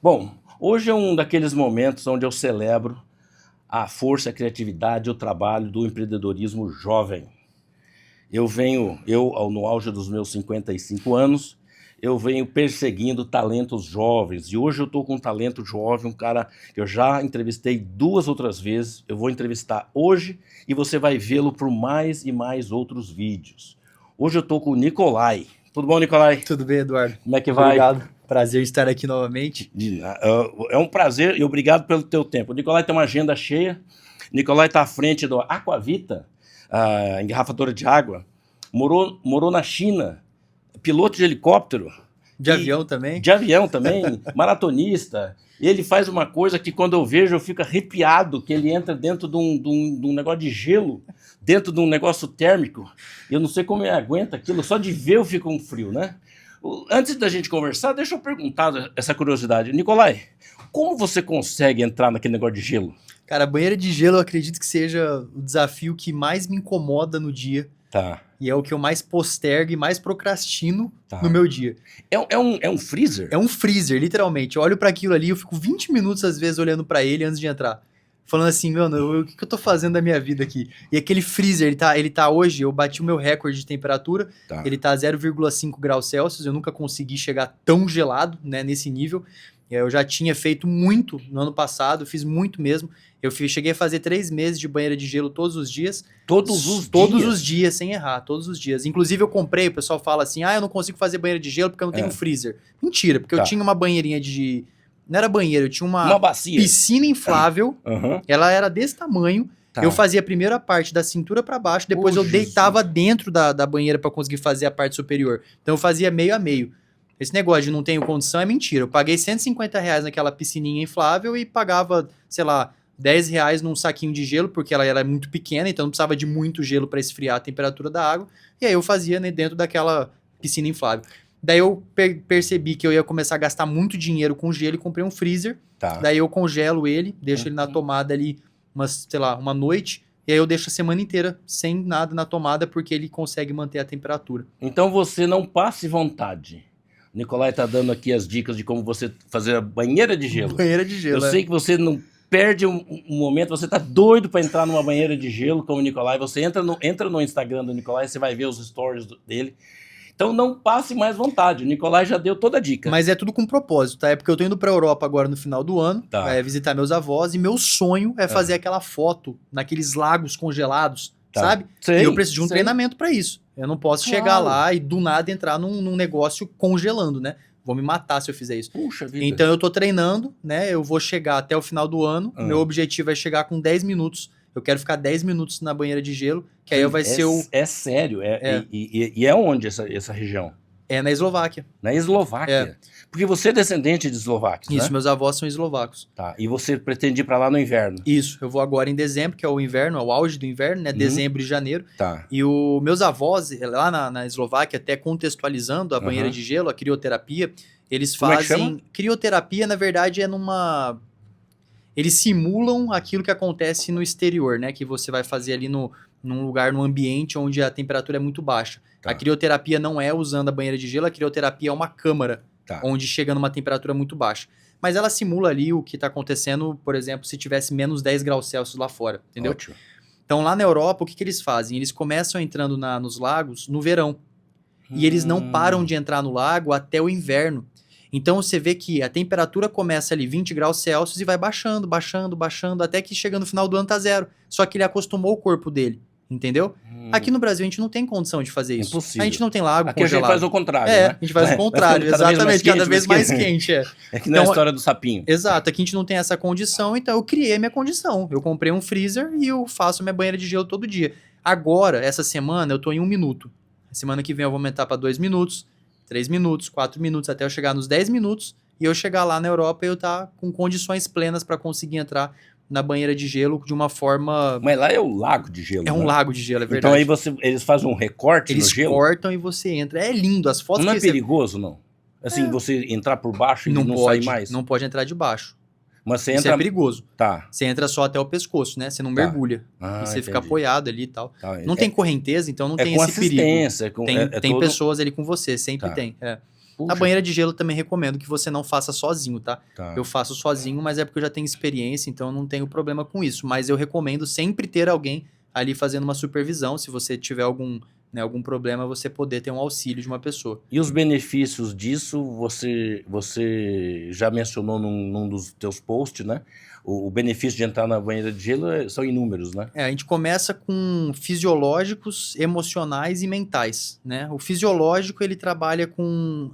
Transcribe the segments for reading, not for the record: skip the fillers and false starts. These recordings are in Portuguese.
Bom, hoje é um daqueles momentos onde eu celebro a força, a criatividade e o trabalho do empreendedorismo jovem. No auge dos meus 55 anos, eu venho perseguindo talentos jovens. E hoje eu estou com um talento jovem, um cara que eu já entrevistei 2 outras vezes. Eu vou entrevistar hoje e você vai vê-lo por mais e mais outros vídeos. Hoje eu estou com o Nicolai. Tudo bom, Nicolai? Tudo bem, Eduardo? Como é que vai? Obrigado. Prazer estar aqui novamente. É um prazer e obrigado pelo teu tempo. O Nicolai tem uma agenda cheia. O Nicolai está à frente do Aquavita, a engarrafadora de água. Morou na China, piloto de helicóptero. De avião também? De avião também, maratonista. Ele faz uma coisa que quando eu vejo eu fico arrepiado, que ele entra dentro de um negócio de gelo, dentro de um negócio térmico. Eu não sei como ele aguenta aquilo, só de ver eu fico com frio, né? Antes da gente conversar, deixa eu perguntar essa curiosidade. Nicolai, como você consegue entrar naquele negócio de gelo? Cara, a banheira de gelo eu acredito que seja o desafio que mais me incomoda no dia. Tá. E é o que eu mais postergo e mais procrastino no meu dia. É um freezer? É um freezer, literalmente. Eu olho pra aquilo ali, eu fico 20 minutos às vezes olhando pra ele antes de entrar. Falando assim, mano, o que eu tô fazendo da minha vida aqui? E aquele freezer, ele tá hoje, eu bati o meu recorde de temperatura, ele tá a 0,5 graus Celsius, eu nunca consegui chegar tão gelado, né, nesse nível. Eu já tinha feito muito no ano passado, fiz muito mesmo. Cheguei a fazer 3 meses de banheira de gelo todos os dias. Todos os dias, sem errar, todos os dias. Inclusive eu comprei, o pessoal fala assim, eu não consigo fazer banheira de gelo porque eu não tenho um freezer. Mentira, porque eu tinha uma banheirinha de... Não era banheiro, eu tinha uma bacia. Piscina inflável, ela era desse tamanho, eu fazia a primeira parte da cintura para baixo, depois eu deitava dentro da banheira para conseguir fazer a parte superior. Então eu fazia meio a meio. Esse negócio de não tenho condição é mentira. Eu paguei R$150 naquela piscininha inflável e pagava, sei lá, R$10 num saquinho de gelo, porque ela era muito pequena, então não precisava de muito gelo para esfriar a temperatura da água. E aí eu fazia, né, dentro daquela piscina inflável. Daí eu percebi que eu ia começar a gastar muito dinheiro com gelo e comprei um freezer. Daí eu congelo ele, deixo ele na tomada ali, uma noite. E aí eu deixo a semana inteira sem nada na tomada, porque ele consegue manter a temperatura. Então você não passe vontade. O Nicolai tá dando aqui as dicas de como você fazer a banheira de gelo. Banheira de gelo, Eu sei que você não perde um momento, você tá doido para entrar numa banheira de gelo como o Nicolai. Você entra no Instagram do Nicolai, você vai ver os stories dele. Então não passe mais vontade, o Nicolai já deu toda a dica. Mas é tudo com propósito, tá? É porque eu tô indo pra Europa agora no final do ano, visitar meus avós, e meu sonho é fazer aquela foto naqueles lagos congelados, sabe? Sei, e eu preciso de um treinamento pra isso. Eu não posso chegar lá e do nada entrar num negócio congelando, né? Vou me matar se eu fizer isso. Puxa vida. Então eu tô treinando, né? Eu vou chegar até o final do ano, meu objetivo é chegar com 10 minutos. Eu quero ficar 10 minutos na banheira de gelo, que aí vai ser o... É sério? E é onde essa região? É na Eslováquia. Na Eslováquia? Porque você é descendente de eslovacos, Isso, né? meus avós são eslovacos. Tá, e você pretende ir pra lá no inverno? Isso, eu vou agora em dezembro, que é o inverno, é o auge do inverno, né? Dezembro e janeiro. Tá. E meus avós, lá na Eslováquia, até contextualizando a banheira de gelo, a crioterapia, eles fazem... Como é que chama? Crioterapia, na verdade, é numa... Eles simulam aquilo que acontece no exterior, né? Que você vai fazer ali num lugar, num ambiente onde a temperatura é muito baixa. A crioterapia não é usando a banheira de gelo, a crioterapia é uma câmara, onde chega numa temperatura muito baixa. Mas ela simula ali o que está acontecendo, por exemplo, se tivesse menos 10 graus Celsius lá fora, entendeu? Ótimo. Então lá na Europa, o que eles fazem? Eles começam entrando nos lagos no verão. E eles não param de entrar no lago até o inverno. Então você vê que a temperatura começa ali 20 graus Celsius e vai baixando, baixando, baixando, até que chega no final do ano tá 0. Só que ele acostumou o corpo dele, entendeu? Aqui no Brasil a gente não tem condição de fazer isso. Impossível. A gente não tem lago Aqui congelado. a gente faz o contrário, né? A gente faz o contrário, exatamente, cada vez mais quente. É que não é a história do sapinho. Exato, aqui a gente não tem essa condição, então eu criei a minha condição. Eu comprei um freezer e eu faço minha banheira de gelo todo dia. Agora, essa semana, eu tô em 1 minuto. Semana que vem eu vou aumentar para 2 minutos, 3 minutos, 4 minutos, até eu chegar nos 10 minutos. E eu chegar lá na Europa e eu estar com condições plenas para conseguir entrar na banheira de gelo de uma forma... Mas lá é o lago de gelo, É um lago de gelo, é verdade. Então aí eles fazem um recorte no gelo? Eles cortam e você entra. É lindo, as fotos não que é perigoso, não? Assim, você entrar por baixo e não sair mais? Não pode entrar de baixo. Mas você Isso entra... é perigoso. Tá. Você entra só até o pescoço, né? Você não mergulha. E você fica apoiado ali e tal. Não tem correnteza, então não tem esse perigo. Assistência. Tem pessoas ali com você, sempre tem. Puxa. A banheira de gelo também recomendo que você não faça sozinho, tá? Eu faço sozinho, mas é porque eu já tenho experiência, então eu não tenho problema com isso. Mas eu recomendo sempre ter alguém ali fazendo uma supervisão, se você tiver algum problema, você poder ter um auxílio de uma pessoa. E os benefícios disso, você já mencionou num dos teus posts, né? O benefício de entrar na banheira de gelo são inúmeros, né? A gente começa com fisiológicos, emocionais e mentais, né? O fisiológico, ele trabalha com...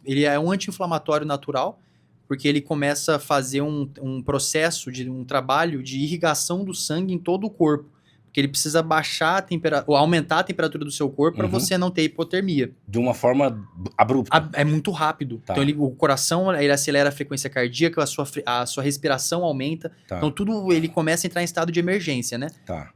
ele é um anti-inflamatório natural, porque ele começa a fazer um processo, um trabalho de irrigação do sangue em todo o corpo. Porque ele precisa baixar a temperatura, ou aumentar a temperatura do seu corpo para você não ter hipotermia. De uma forma abrupta. É muito rápido. Então o coração ele acelera a frequência cardíaca, a sua respiração aumenta. Então tudo ele começa a entrar em estado de emergência, né?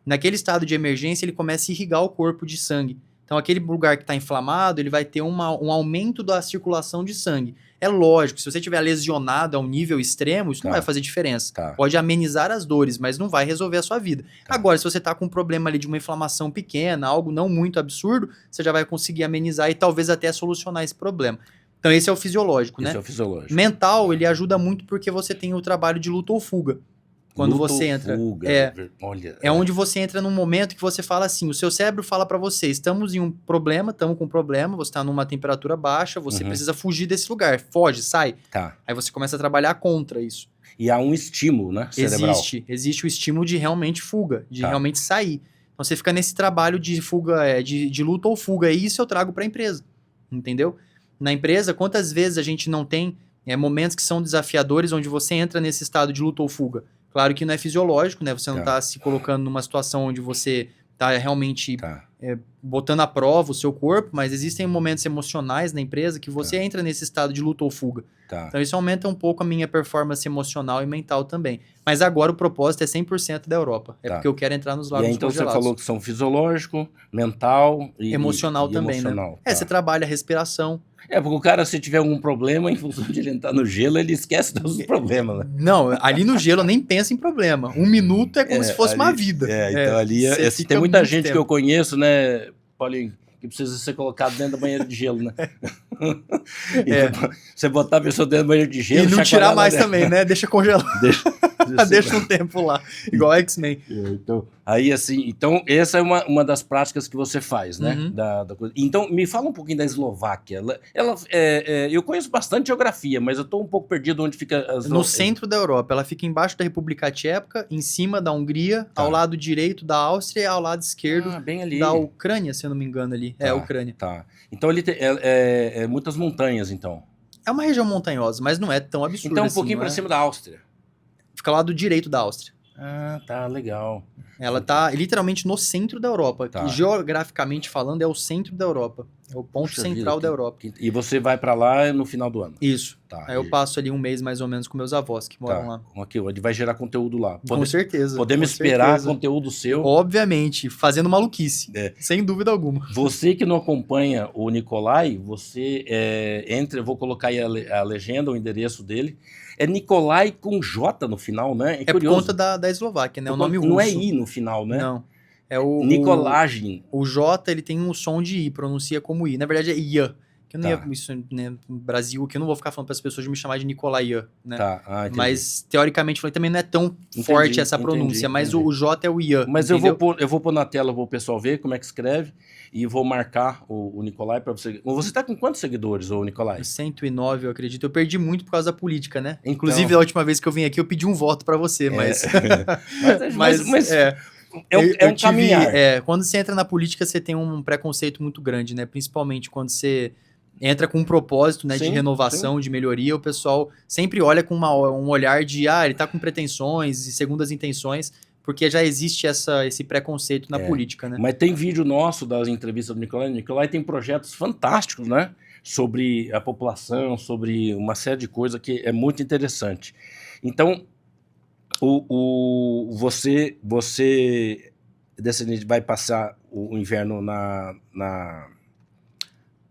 Naquele estado de emergência ele começa a irrigar o corpo de sangue. Então aquele lugar que está inflamado, ele vai ter um aumento da circulação de sangue. É lógico, se você estiver lesionado a um nível extremo, isso não vai fazer diferença. Pode amenizar as dores, mas não vai resolver a sua vida. Agora, se você está com um problema ali de uma inflamação pequena, algo não muito absurdo, você já vai conseguir amenizar e talvez até solucionar esse problema. Então esse é o fisiológico, né? Esse é o fisiológico. Mental, ele ajuda muito porque você tem o trabalho de luta ou fuga. Quando você entra, onde você entra num momento que você fala assim, o seu cérebro fala para você, estamos com um problema, você está numa temperatura baixa, você precisa fugir desse lugar, foge, sai. Aí você começa a trabalhar contra isso. E há um estímulo, né, cerebral. Existe o estímulo de realmente fuga, de realmente sair. Então você fica nesse trabalho de fuga, de luta ou fuga, e isso eu trago para a empresa, entendeu? Na empresa, quantas vezes a gente não tem momentos que são desafiadores, onde você entra nesse estado de luta ou fuga? Claro que não é fisiológico, né? Você não está se colocando numa situação onde você está realmente botando à prova o seu corpo, mas existem momentos emocionais na empresa que você entra nesse estado de luta ou fuga. Então isso aumenta um pouco a minha performance emocional e mental também. Mas agora o propósito é 100% da Europa. Porque eu quero entrar nos lagos então congelados. Você falou que são fisiológico, mental e emocional também, emocional, né? Você trabalha a respiração. Porque o cara, se tiver algum problema, em função de ele entrar no gelo, ele esquece todos os problemas, né? Não, ali no gelo eu nem penso em problema. 1 minuto é como se fosse uma vida. Então ali tem muita gente que eu conheço, né, Paulinho, que precisa ser colocado dentro da banheira de gelo, né? Você botar a pessoa dentro da banheira de gelo... E não tirar mais também, né? Deixa congelar. Deixa um tempo lá, igual X-Men. Então, essa é uma das práticas que você faz, né? Da coisa. Então, me fala um pouquinho da Eslováquia. Eu conheço bastante geografia, mas eu estou um pouco perdido onde fica... No centro da Europa. Ela fica embaixo da República Tcheca, em cima da Hungria, ao lado direito da Áustria e ao lado esquerdo bem ali. Da Ucrânia, se eu não me engano ali. É a Ucrânia. Então, ele tem muitas montanhas, então. É uma região montanhosa, mas não é tão absurda. Então, um pouquinho para cima da Áustria. Fica lá do direito da Áustria. Legal. Ela tá literalmente no centro da Europa. Que, geograficamente falando, é o centro da Europa. É o ponto central da Europa. E você vai para lá no final do ano? Isso. Aí eu passo ali um mês mais ou menos com meus avós que moram lá. Ele vai gerar conteúdo lá. Com certeza. Podemos esperar conteúdo seu? Obviamente, fazendo maluquice. Sem dúvida alguma. Você que não acompanha o Nicolai, você entra, eu vou colocar aí a legenda, o endereço dele. É Nicolai com J no final, né? É por conta da Eslováquia, né? O nome russo. Não é I no final, né? Não. É o Nicolagem. O J, ele tem um som de I, pronuncia como I. Na verdade é IA. Que eu não ia, isso, né, no Brasil, que eu não vou ficar falando para as pessoas de me chamar de Nicolai, né? Mas, teoricamente, também não é tão forte essa pronúncia, mas o J é o IA. Mas entendeu? eu vou pôr na tela, vou o pessoal ver como é que escreve, e vou marcar o Nicolai para você. Você tá com quantos seguidores, o Nicolai? 109, eu acredito. Eu perdi muito por causa da política, né? Então... Inclusive, a última vez que eu vim aqui, eu pedi um voto para você, mas... É um caminhar. Quando você entra na política, você tem um preconceito muito grande, né? Principalmente quando você entra com um propósito, né, de renovação, de melhoria, o pessoal sempre olha com um olhar de, ele tá com pretensões e segundas intenções, porque já existe esse preconceito na política, né? Mas tem vídeo nosso das entrevistas do Nicolai. O Nicolai tem projetos fantásticos, né? Sobre a população, sobre uma série de coisas que é muito interessante. Então, você descendente vai passar o inverno na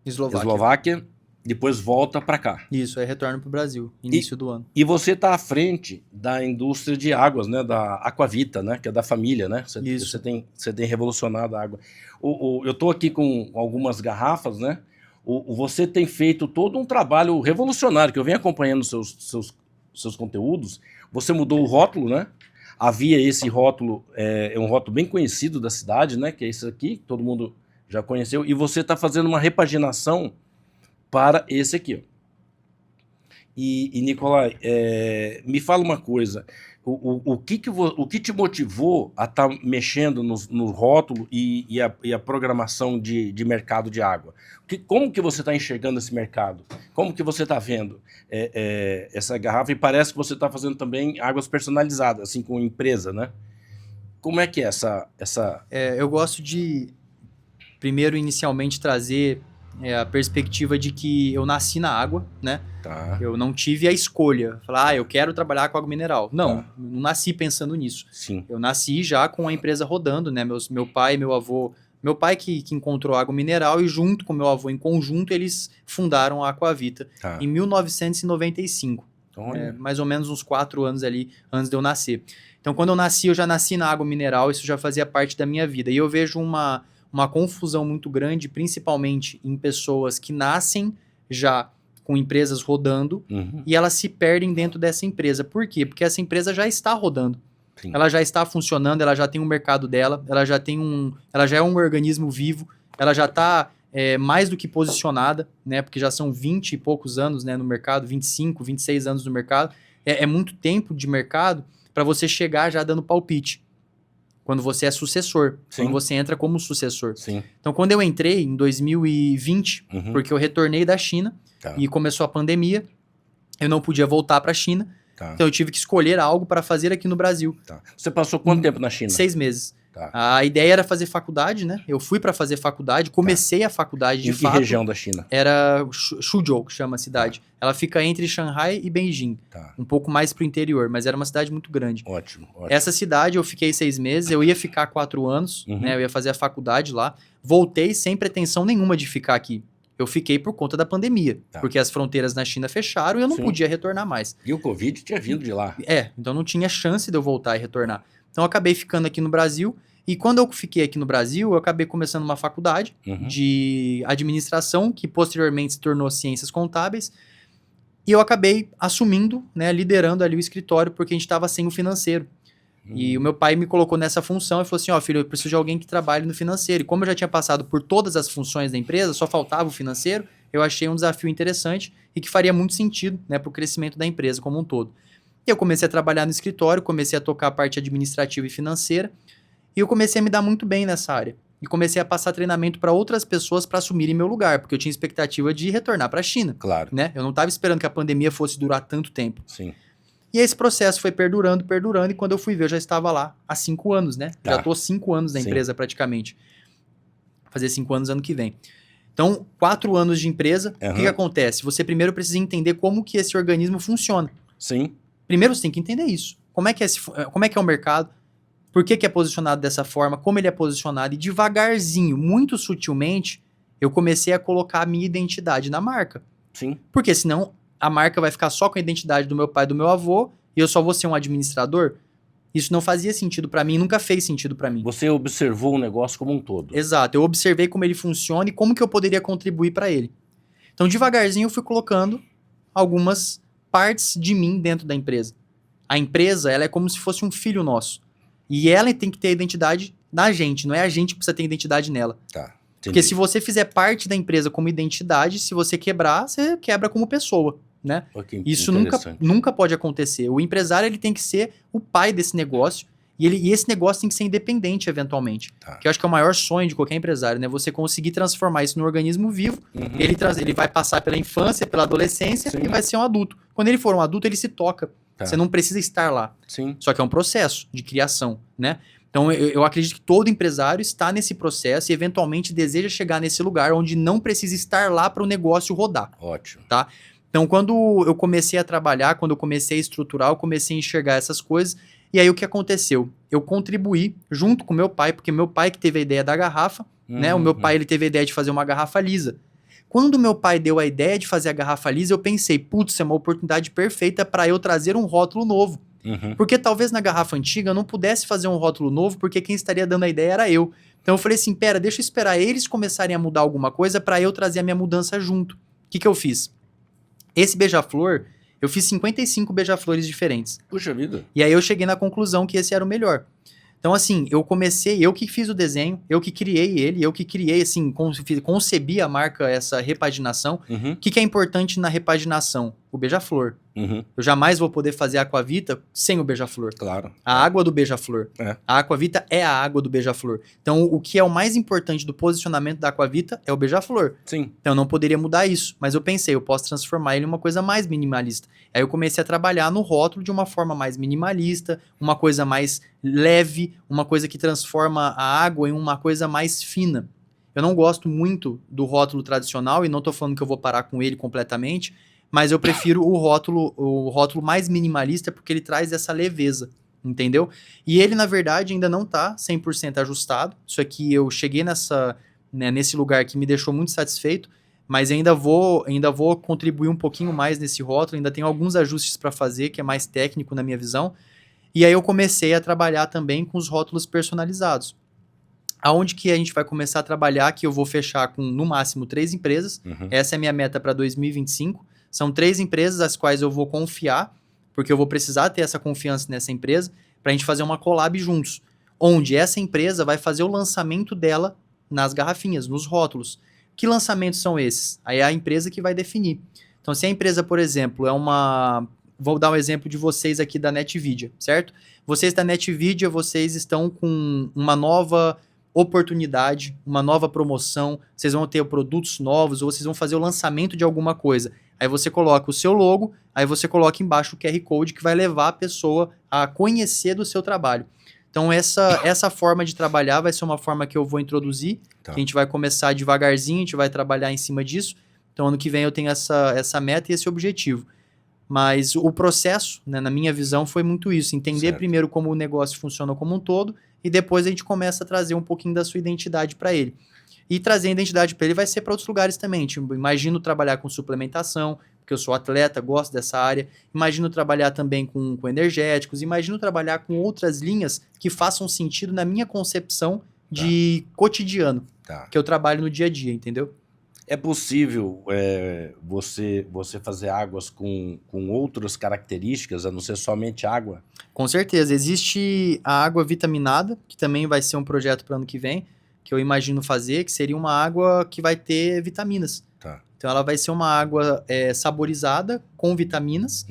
Eslováquia, depois volta para cá. Isso, aí retorna para o Brasil, início do ano. E você está à frente da indústria de águas, né, da Aquavita, né, que é da família, né? Você tem revolucionado a água. Eu estou aqui com algumas garrafas, né? você tem feito todo um trabalho revolucionário, que eu venho acompanhando seus conteúdos. Você mudou o rótulo, né? Havia esse rótulo, é um rótulo bem conhecido da cidade, né? Que é esse aqui, que todo mundo já conheceu. E você está fazendo uma repaginação para esse aqui. E Nicolai, me fala uma coisa. O que te motivou a estar mexendo no rótulo e a programação de mercado de água? Como que você está enxergando esse mercado? Como que você está vendo essa garrafa? E parece que você está fazendo também águas personalizadas, assim, com empresa, né? Como é que é essa... Eu gosto de, primeiro, inicialmente, trazer a perspectiva de que eu nasci na água, né? Tá. Eu não tive a escolha. Falar, eu quero trabalhar com água mineral. Não, não nasci pensando nisso. Sim. Eu nasci já com a empresa rodando, né? Meu pai e meu avô... Meu pai que encontrou água mineral e junto com meu avô, em conjunto, eles fundaram a Aquavita em 1995. Mais ou menos uns 4 anos ali antes de eu nascer. Então, quando eu nasci, eu já nasci na água mineral, isso já fazia parte da minha vida. E eu vejo uma confusão muito grande, principalmente em pessoas que nascem já com empresas rodando e elas se perdem dentro dessa empresa. Por quê? Porque essa empresa já está rodando. Sim. Ela já está funcionando, ela já tem um mercado dela, ela já é um organismo vivo, ela já está mais do que posicionada, né? Porque já são 20 e poucos anos, né, no mercado, 25, 26 anos no mercado. É muito tempo de mercado para você chegar já dando palpite. Quando você é sucessor, Sim. Quando você entra como sucessor. Sim. Então, quando eu entrei em 2020, porque eu retornei da China e começou a pandemia, eu não podia voltar para a China, então eu tive que escolher algo para fazer aqui no Brasil. Você passou quanto tempo na China? 6 meses. A ideia era fazer faculdade, né? Eu fui para fazer faculdade, comecei a faculdade de fato. Em que região da China? Era Suzhou, que chama a cidade. Ela fica entre Shanghai e Beijing. Um pouco mais pro interior, mas era uma cidade muito grande. Ótimo. Essa cidade eu fiquei 6 meses, eu ia ficar 4 anos, né? Eu ia fazer a faculdade lá. Voltei sem pretensão nenhuma de ficar aqui. Eu fiquei por conta da pandemia, porque as fronteiras na China fecharam e eu não podia retornar mais. E o Covid tinha vindo de lá. Então não tinha chance de eu voltar e retornar. Então eu acabei ficando aqui no Brasil. E quando eu fiquei aqui no Brasil, eu acabei começando uma faculdade de administração, que posteriormente se tornou ciências contábeis. E eu acabei assumindo, né, liderando ali o escritório, porque a gente estava sem o financeiro. E o meu pai me colocou nessa função e falou assim, filho, eu preciso de alguém que trabalhe no financeiro. E como eu já tinha passado por todas as funções da empresa, só faltava o financeiro, eu achei um desafio interessante e que faria muito sentido, né, para o crescimento da empresa como um todo. E eu comecei a trabalhar no escritório, comecei a tocar a parte administrativa e financeira, e eu comecei a me dar muito bem nessa área. E comecei a passar treinamento para outras pessoas para assumirem meu lugar, porque eu tinha expectativa de retornar para a China. Claro. Né? Eu não estava esperando que a pandemia fosse durar tanto tempo. Sim. E esse processo foi perdurando, e quando eu fui ver, eu já estava lá há 5 anos, né? Já estou 5 anos na empresa praticamente. Vou fazer 5 anos ano que vem. Então, 4 anos de empresa, o que acontece? Você primeiro precisa entender como que esse organismo funciona. Sim. Primeiro você tem que entender isso. Como é que é o mercado? Por que é posicionado dessa forma? Como ele é posicionado? E devagarzinho, muito sutilmente, eu comecei a colocar a minha identidade na marca. Sim. Porque senão a marca vai ficar só com a identidade do meu pai e do meu avô e eu só vou ser um administrador. Isso não fazia sentido para mim, nunca fez sentido para mim. Você observou o negócio como um todo. Exato, eu observei como ele funciona e como que eu poderia contribuir para ele. Então, devagarzinho, eu fui colocando algumas partes de mim dentro da empresa. A empresa, ela é como se fosse um filho nosso. E ela tem que ter a identidade na gente, não é a gente que precisa ter identidade nela. Tá. Porque se você fizer parte da empresa como identidade, se você quebrar, você quebra como pessoa, né? Isso nunca pode acontecer. O empresário ele tem que ser o pai desse negócio e esse negócio tem que ser independente eventualmente. Que eu acho que é o maior sonho de qualquer empresário, né? Você conseguir transformar isso num organismo vivo, ele vai passar pela infância, pela adolescência e vai ser um adulto. Quando ele for um adulto, ele se toca. Você não precisa estar lá. Sim. Só que é um processo de criação, né? Então, eu acredito que todo empresário está nesse processo e, eventualmente, deseja chegar nesse lugar onde não precisa estar lá para o negócio rodar. Ótimo. Tá? Então, quando eu comecei a trabalhar, quando eu comecei a estruturar, eu comecei a enxergar essas coisas. E aí, o que aconteceu? Eu contribuí junto com meu pai, porque meu pai que teve a ideia da garrafa, né? O meu pai ele teve a ideia de fazer uma garrafa lisa. Quando meu pai deu a ideia de fazer a garrafa lisa, eu pensei, putz, é uma oportunidade perfeita para eu trazer um rótulo novo. Porque talvez na garrafa antiga eu não pudesse fazer um rótulo novo, porque quem estaria dando a ideia era eu. Então eu falei assim, pera, deixa eu esperar eles começarem a mudar alguma coisa para eu trazer a minha mudança junto. O que eu fiz? Esse beija-flor, eu fiz 55 beija-flores diferentes. Puxa vida. E aí eu cheguei na conclusão que esse era o melhor. Então, assim, eu que fiz o desenho, eu que criei ele, eu que criei, assim, concebi a marca, essa repaginação. O que é importante na repaginação? O beija-flor. Eu jamais vou poder fazer a Aquavita sem o beija-flor. Claro. A água do beija-flor. É. A Aquavita é a água do beija-flor. Então, o que é o mais importante do posicionamento da Aquavita é o beija-flor. Sim. Então, eu não poderia mudar isso. Mas eu pensei, eu posso transformar ele em uma coisa mais minimalista. Aí eu comecei a trabalhar no rótulo de uma forma mais minimalista, uma coisa mais leve, uma coisa que transforma a água em uma coisa mais fina. Eu não gosto muito do rótulo tradicional e não estou falando que eu vou parar com ele completamente, mas eu prefiro o rótulo mais minimalista porque ele traz essa leveza, entendeu? E ele, na verdade, ainda não está 100% ajustado. Isso aqui eu cheguei nesse lugar que me deixou muito satisfeito, mas ainda vou contribuir um pouquinho mais nesse rótulo, ainda tenho alguns ajustes para fazer, que é mais técnico na minha visão. E aí eu comecei a trabalhar também com os rótulos personalizados. Aonde que a gente vai começar a trabalhar, que eu vou fechar com, no máximo, 3 empresas. Essa é a minha meta para 2025. São 3 empresas as quais eu vou confiar, porque eu vou precisar ter essa confiança nessa empresa, para a gente fazer uma collab juntos. Onde essa empresa vai fazer o lançamento dela nas garrafinhas, nos rótulos. Que lançamentos são esses? Aí é a empresa que vai definir. Então, se a empresa, por exemplo, é uma... Vou dar um exemplo de vocês aqui da NetVidia, certo? Vocês da NetVidia, vocês estão com uma nova oportunidade, uma nova promoção, vocês vão ter produtos novos, ou vocês vão fazer o lançamento de alguma coisa. Aí você coloca o seu logo, aí você coloca embaixo o QR Code que vai levar a pessoa a conhecer do seu trabalho. Então, essa forma de trabalhar vai ser uma forma que eu vou introduzir, que a gente vai começar devagarzinho, a gente vai trabalhar em cima disso. Então, ano que vem eu tenho essa meta e esse objetivo. Mas o processo, né, na minha visão, foi muito isso. Entender primeiro como o negócio funciona como um todo e depois a gente começa a trazer um pouquinho da sua identidade para ele. E trazer a identidade para ele vai ser para outros lugares também. Tipo, imagino trabalhar com suplementação, porque eu sou atleta, gosto dessa área. Imagino trabalhar também com energéticos. Imagino trabalhar com outras linhas que façam sentido na minha concepção de cotidiano, que eu trabalho no dia a dia, entendeu? É possível você fazer águas com outras características, a não ser somente água? Com certeza. Existe a água vitaminada, que também vai ser um projeto para o ano que vem, que eu imagino fazer, que seria uma água que vai ter vitaminas. Então ela vai ser uma água saborizada com vitaminas,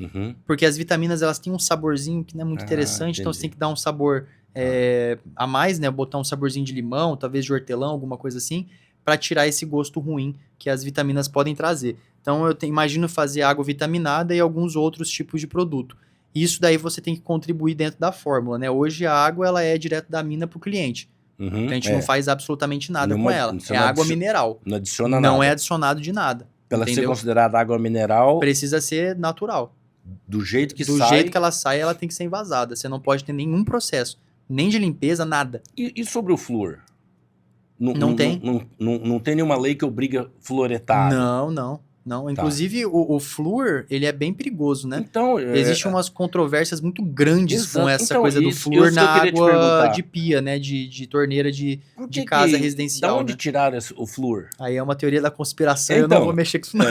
porque as vitaminas elas têm um saborzinho que não é muito interessante, entendi. Então você tem que dar um sabor a mais, né? Botar um saborzinho de limão, talvez de hortelã, alguma coisa assim, para tirar esse gosto ruim que as vitaminas podem trazer. Então eu imagino fazer água vitaminada e alguns outros tipos de produto. Isso daí você tem que contribuir dentro da fórmula, né? Hoje a água ela é direto da mina para o cliente. Então a gente não faz absolutamente nada com ela. É água mineral. Não adiciona nada. Não é adicionado de nada. Para ser considerada água mineral... Precisa ser natural. Do jeito que sai... Do jeito que ela sai, ela tem que ser envasada. Você não pode ter nenhum processo. Nem de limpeza, nada. E sobre o flúor? Não tem. Não tem nenhuma lei que obriga fluoretar? Não. Inclusive, o flúor, ele é bem perigoso, né? Então, existem umas controvérsias muito grandes com essa coisa do flúor na água de pia, né? De torneira de casa residencial. Da onde tiraram o flúor? Aí é uma teoria da conspiração, eu não vou mexer com isso não.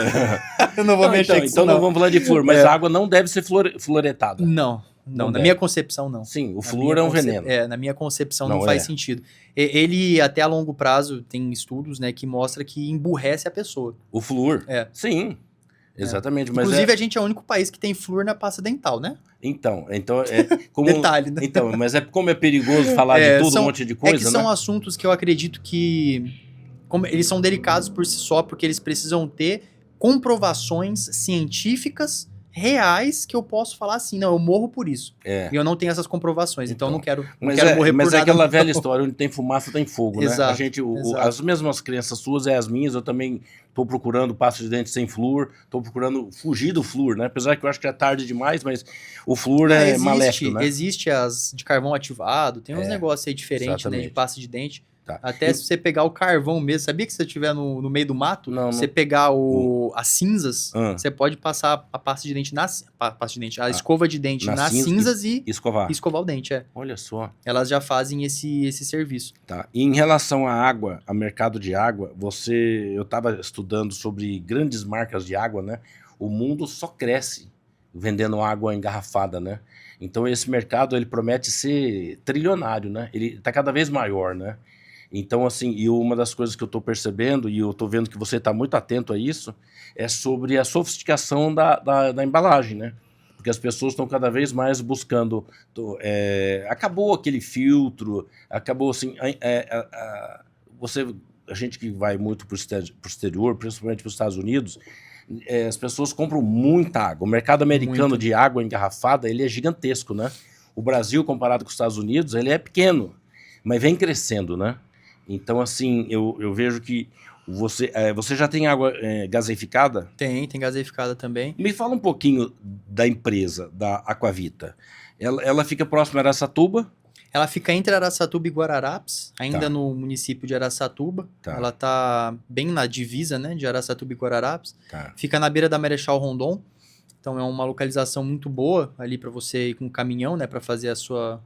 Eu não vou mexer com isso não. Então não vamos falar de flúor, mas a água não deve ser fluoretada. Não, na minha concepção não. Sim, o flúor é um veneno. Na minha concepção não faz sentido. Ele, até a longo prazo, tem estudos, né, que mostra que emburrece a pessoa. O flúor? Sim, exatamente. Mas inclusive, a gente é o único país que tem flúor na pasta dental, né? Então como... Detalhe, né? Então, mas como é perigoso falar de um monte de coisa, né? São assuntos que eu acredito que... eles são delicados por si só, porque eles precisam ter comprovações científicas reais que eu posso falar assim, não, eu morro por isso. E eu não tenho essas comprovações, então eu não quero morrer por nada. Mas é aquela velha história, onde tem fumaça tem fogo, exato, né? As mesmas crenças suas as minhas, eu também estou procurando pasta de dente sem flúor, estou procurando fugir do flúor, né? Apesar que eu acho que é tarde demais, mas o flúor maléfico, né? Existe as de carvão ativado, tem uns negócios aí diferentes, né, de pasta de dente. Tá. Até se você pegar o carvão mesmo, sabia que se você estiver no meio do mato, Não, você pegar as cinzas, você pode passar a pasta de dente a escova de dente nas cinzas e escovar o dente, Olha só. Elas já fazem esse serviço. Tá. E em relação à água, ao mercado de água, eu estava estudando sobre grandes marcas de água, né? O mundo só cresce vendendo água engarrafada, né? Então esse mercado, ele promete ser trilionário, né? Ele está cada vez maior, né? Então, assim, e uma das coisas que eu estou percebendo, e eu estou vendo que você está muito atento a isso, é sobre a sofisticação da embalagem, né? Porque as pessoas estão cada vez mais buscando... acabou aquele filtro, acabou, assim... a gente que vai muito para o exterior, principalmente para os Estados Unidos, as pessoas compram muita água. O mercado americano de água engarrafada, ele é gigantesco, né? O Brasil, comparado com os Estados Unidos, ele é pequeno, mas vem crescendo, né? Então, assim, eu vejo que você já tem água gaseificada? Tem gaseificada também. Me fala um pouquinho da empresa, da Aquavita. Ela fica próxima a Araçatuba? Ela fica entre Araçatuba e Guararapes, ainda no município de Araçatuba. Ela está bem na divisa, né, de Araçatuba e Guararapes. Fica na beira da Marechal Rondon. Então é uma localização muito boa ali para você ir com o caminhão, né, para fazer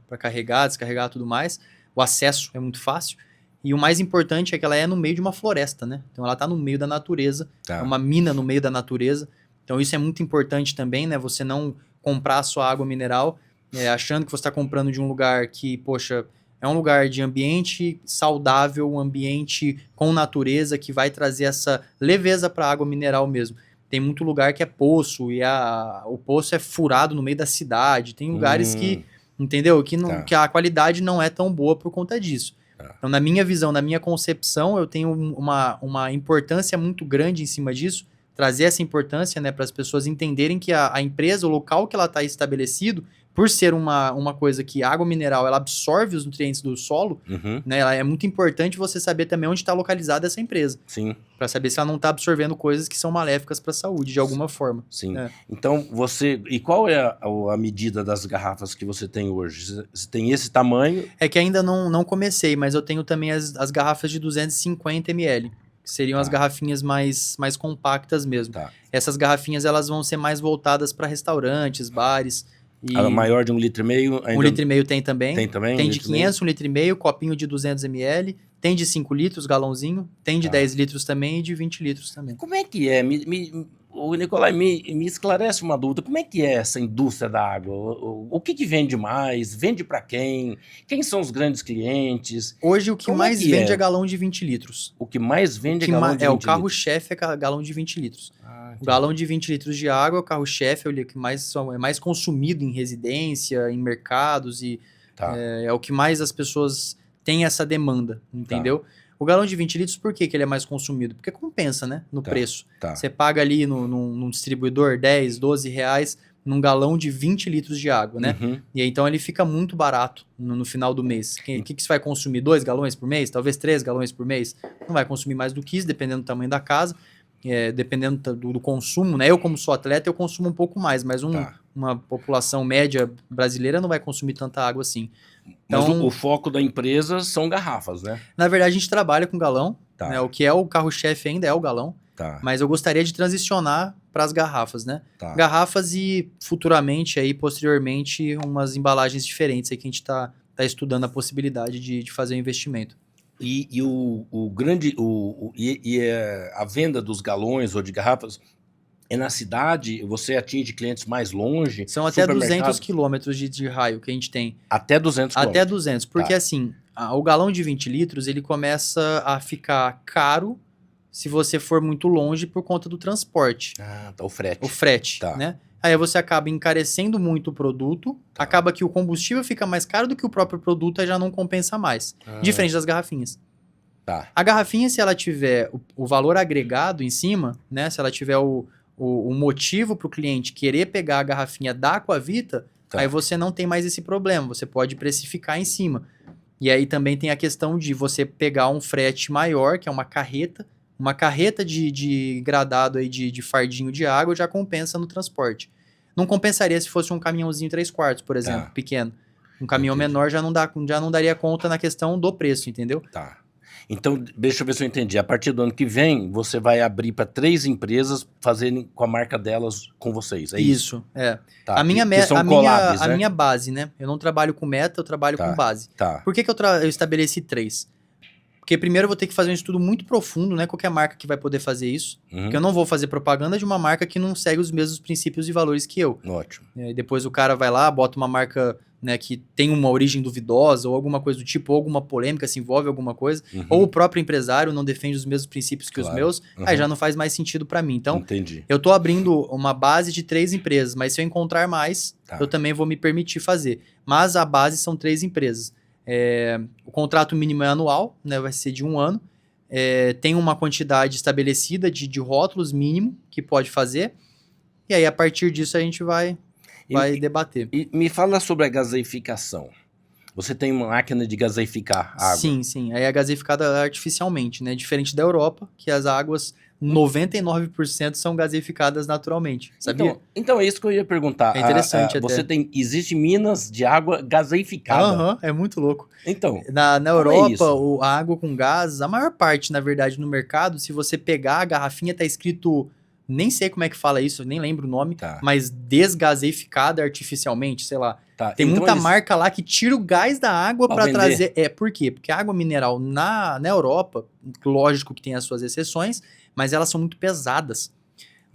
para carregar, descarregar tudo mais. O acesso é muito fácil. E o mais importante é que ela é no meio de uma floresta, né? Então ela está no meio da natureza, é uma mina no meio da natureza. Então isso é muito importante também, né? Você não comprar a sua água mineral achando que você está comprando de um lugar que, poxa, é um lugar de ambiente saudável, um ambiente com natureza, que vai trazer essa leveza para a água mineral mesmo. Tem muito lugar que é poço, e o poço é furado no meio da cidade. Tem lugares que, entendeu? Que a qualidade não é tão boa por conta disso. Então, na minha visão, na minha concepção, eu tenho uma importância muito grande em cima disso, trazer essa importância, né, para as pessoas entenderem que a empresa, o local que ela está estabelecido, por ser uma coisa que a água mineral ela absorve os nutrientes do solo, né, é muito importante você saber também onde está localizada essa empresa. Sim. Para saber se ela não está absorvendo coisas que são maléficas para a saúde, de alguma forma. Sim. Então, e qual é a medida das garrafas que você tem hoje? Você tem esse tamanho? É que ainda não comecei, mas eu tenho também as garrafas de 250 ml. Que seriam as garrafinhas mais compactas mesmo. Essas garrafinhas elas vão ser mais voltadas para restaurantes, bares. A maior de 1,5 litro? 1,5 litro tem também. Tem também? Tem de 500, 1,5 litro, copinho de 200 ml. Tem de 5 litros, galãozinho. Tem de 10 litros também e de 20 litros também. Como é que é? O Nicolai, me esclarece uma dúvida. Como é que é essa indústria da água? O que vende mais? Vende para quem? Quem são os grandes clientes? Hoje o que mais vende é galão de 20 litros. O que mais vende é galão de 20 litros? O carro-chefe é galão de 20 litros. O galão de 20 litros de água é o carro-chefe, é o que é mais consumido em residência, em mercados, e é o que mais as pessoas têm essa demanda, entendeu? O galão de 20 litros, por que ele é mais consumido? Porque compensa, né? No preço. Você paga ali num distribuidor 10, 12 reais num galão de 20 litros de água, né? E aí, então ele fica muito barato no final do mês. O que você vai consumir? 2 galões por mês? Talvez 3 galões por mês? Não vai consumir mais do que isso, dependendo do tamanho da casa. Dependendo do consumo, né? Eu, como sou atleta, eu consumo um pouco mais, mas uma população média brasileira não vai consumir tanta água assim. Então, mas o foco da empresa são garrafas, né? Na verdade, a gente trabalha com galão, né? O que é o carro-chefe ainda é o galão, mas eu gostaria de transicionar para as garrafas, né? Garrafas e futuramente, aí, posteriormente, umas embalagens diferentes aí que a gente está estudando a possibilidade de fazer o investimento. E a venda dos galões ou de garrafas é na cidade? Você atinge clientes mais longe? São até 200 quilômetros de raio que a gente tem. Até 200 quilômetros? Até 200, porque assim, o galão de 20 litros ele começa a ficar caro se você for muito longe por conta do transporte. O frete. O frete, né? Aí você acaba encarecendo muito o produto, acaba que o combustível fica mais caro do que o próprio produto, aí já não compensa mais. Diferente das garrafinhas. A garrafinha, se ela tiver o valor agregado em cima, né? Se ela tiver o motivo para o cliente querer pegar a garrafinha da Aquavita, aí você não tem mais esse problema, você pode precificar em cima. E aí também tem a questão de você pegar um frete maior, que é uma carreta de gradado aí de fardinho de água já compensa no transporte. Não compensaria se fosse um caminhãozinho 3/4, por exemplo, pequeno. Um caminhão menor já não daria conta na questão do preço, entendeu? Então, deixa eu ver se eu entendi. A partir do ano que vem, você vai abrir para 3 empresas fazerem com a marca delas com vocês, é isso? Isso, é. Tá, A minha, que são a collabs, minha, a né? minha base, né? Eu não trabalho com meta, eu trabalho com base. Tá. Por que eu estabeleci 3? Porque primeiro eu vou ter que fazer um estudo muito profundo, né? Qualquer marca que vai poder fazer isso. Porque eu não vou fazer propaganda de uma marca que não segue os mesmos princípios e valores que eu. Ótimo. E depois o cara vai lá, bota uma marca, né, que tem uma origem duvidosa ou alguma coisa do tipo, ou alguma polêmica se envolve alguma coisa, ou o próprio empresário não defende os mesmos princípios que os meus, aí já não faz mais sentido para mim. Então, eu tô abrindo uma base de 3 empresas, mas se eu encontrar mais, eu também vou me permitir fazer. Mas a base são 3 empresas. O contrato mínimo é anual, né, vai ser de 1 ano. Tem uma quantidade estabelecida de rótulos mínimo que pode fazer. E aí, a partir disso, a gente vai debater. E me fala sobre a gaseificação. Você tem uma máquina de gaseificar água? Sim. Aí é gaseificada artificialmente, né? Diferente da Europa, que as águas, 99% são gaseificadas naturalmente. Sabia? Então é isso que eu ia perguntar. É interessante até. Existe minas de água gaseificada? É muito louco. Então, na Europa, a água com gás, a maior parte, na verdade, no mercado, se você pegar a garrafinha, tá escrito... Nem sei como é que fala isso, nem lembro o nome, mas desgaseificada artificialmente, sei lá. Tem então muita marca lá que tira o gás da água para trazer... Por quê? Porque a água mineral na Europa, lógico que tem as suas exceções, mas elas são muito pesadas.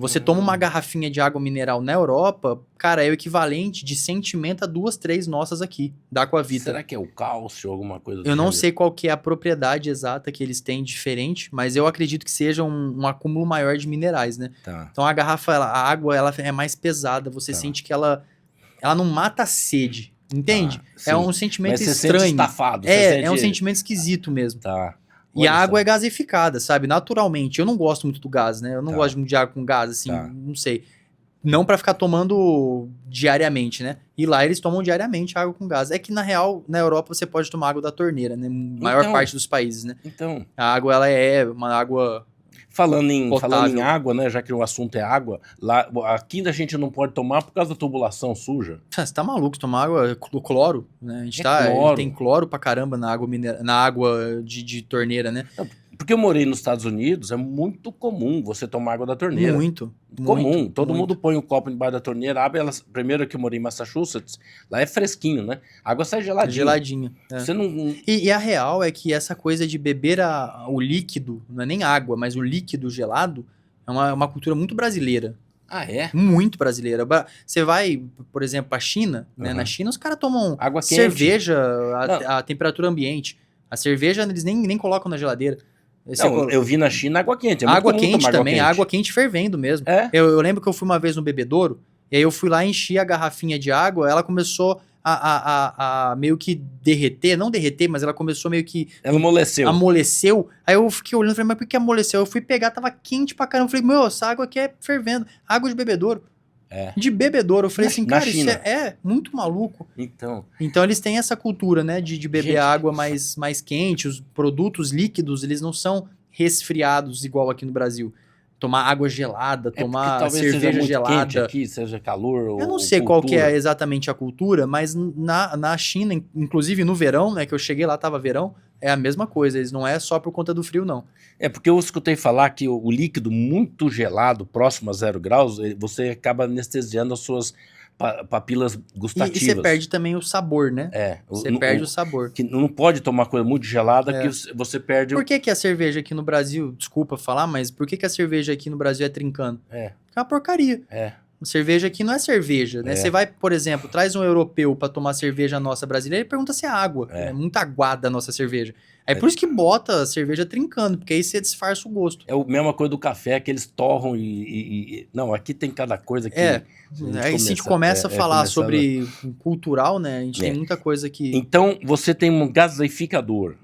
Você toma uma garrafinha de água mineral na Europa, cara, é o equivalente de sentimento a 2, 3 nossas aqui, da Aquavita. Será que é o cálcio, alguma coisa do Eu não sei qual que é a propriedade exata que eles têm diferente, mas eu acredito que seja um acúmulo maior de minerais, né? Então a garrafa, a água, ela é mais pesada, você sente que ela não mata a sede, entende? É um sentimento mas você estranho. Sente estafado, é um sentimento esquisito mesmo. E a água é gaseificada, sabe? Naturalmente. Eu não gosto muito do gás, né? Eu não gosto muito de água com gás, assim, não sei. Não pra ficar tomando diariamente, né? E lá eles tomam diariamente água com gás. É que, na real, na Europa você pode tomar água da torneira, né? Maior parte dos países, né? Então. A água, ela é uma água... Falando em água, né? Já que o assunto é água, lá, aqui a gente não pode tomar por causa da tubulação suja. Você tá maluco? Tomar água, cloro, né? A gente tem cloro pra caramba na água, na água de torneira, né? Porque eu morei nos Estados Unidos, é muito comum você tomar água da torneira. Muito. Comum. Todo mundo põe um copo embaixo da torneira, abre ela. Primeiro que eu morei em Massachusetts, lá é fresquinho, né? A água sai geladinha. Geladinha. Você não... E a real é que essa coisa de beber o líquido, não é nem água, mas o líquido gelado, é uma cultura muito brasileira. Ah, é? Muito brasileira. Você vai, por exemplo, pra China, né? Na China os caras tomam água quente. Cerveja a temperatura ambiente. A cerveja eles nem colocam na geladeira. Não, eu vi na China água quente. Água quente também, água quente fervendo mesmo. Eu lembro que eu fui uma vez no bebedouro, e aí eu fui lá, enchi a garrafinha de água, ela começou a meio que derreter, não derreter, mas ela começou meio que... Ela amoleceu. Aí eu fiquei olhando e falei, mas por que amoleceu? Eu fui pegar, tava quente pra caramba. Eu falei, essa água aqui é fervendo. Água de bebedouro. De bebedouro. Eu falei assim, cara, isso é muito maluco. Então eles têm essa cultura, né, de beber água mais quente. Os produtos líquidos, eles não são resfriados igual aqui no Brasil. Tomar água gelada, tomar cerveja gelada. Quente aqui, seja calor. Eu não sei qual que é exatamente a cultura, mas na China, inclusive no verão, né, que eu cheguei lá, tava verão, é a mesma coisa. Eles não é só por conta do frio, não. É porque eu escutei falar que o líquido muito gelado, próximo a 0 graus, você acaba anestesiando as suas papilas gustativas. E você perde também o sabor, né? Você perde o sabor. Que não pode tomar coisa muito gelada que você perde... Por que a cerveja aqui no Brasil, desculpa falar, mas por que a cerveja aqui no Brasil é trincando? Porque é uma porcaria. Cerveja aqui não é cerveja, né? Você vai, por exemplo, traz um europeu pra tomar cerveja nossa brasileira e pergunta se é água. É muito aguada a nossa cerveja. É por isso que bota a cerveja trincando, porque aí você disfarça o gosto. É a mesma coisa do café, que eles torram Não, aqui tem cada coisa que... Aí se a gente começa a falar sobre cultural, né? A gente tem muita coisa que... Então, você tem um gaseificador.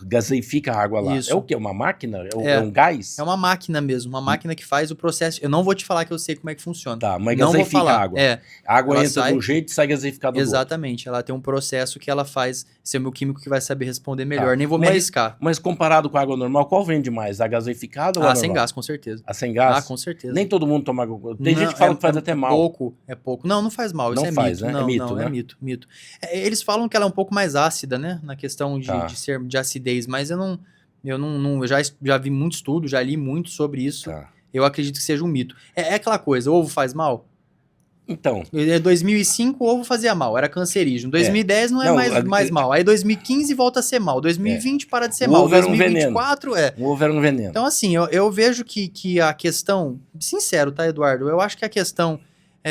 Gaseifica a água lá. Isso. É o quê? Uma máquina? É um gás? É uma máquina mesmo. Uma máquina que faz o processo... Eu não vou te falar que eu sei como é que funciona. Tá, mas gaseifica a água. A água entra de um jeito e sai gaseificada do outro. Exatamente. Ela tem um processo que ela faz... Esse é o meu químico que vai saber responder melhor. Nem vou me arriscar. Mas comparado com a água normal, qual vende mais? A gaseificada ou a normal? Sem gás, com certeza. A sem gás? Com certeza. Nem todo mundo toma água. Tem gente que fala que faz até mal. É pouco. Não faz mal. Isso não é faz, mito. Né? É mito, né? É mito. Eles falam que ela é um pouco mais ácida, né? Na questão de acidez, mas Eu já vi muito estudo, já li muito sobre isso. Tá. Eu acredito que seja um mito. É aquela coisa, ovo faz mal? Então. Em 2005 o ovo fazia mal, era cancerígeno. 2010 não é mais mal. Aí 2015 volta a ser mal. 2020 para de ser mal. 2024 O ovo era um veneno. Então assim, eu vejo que a questão, sincero, tá, Eduardo? Eu acho que a questão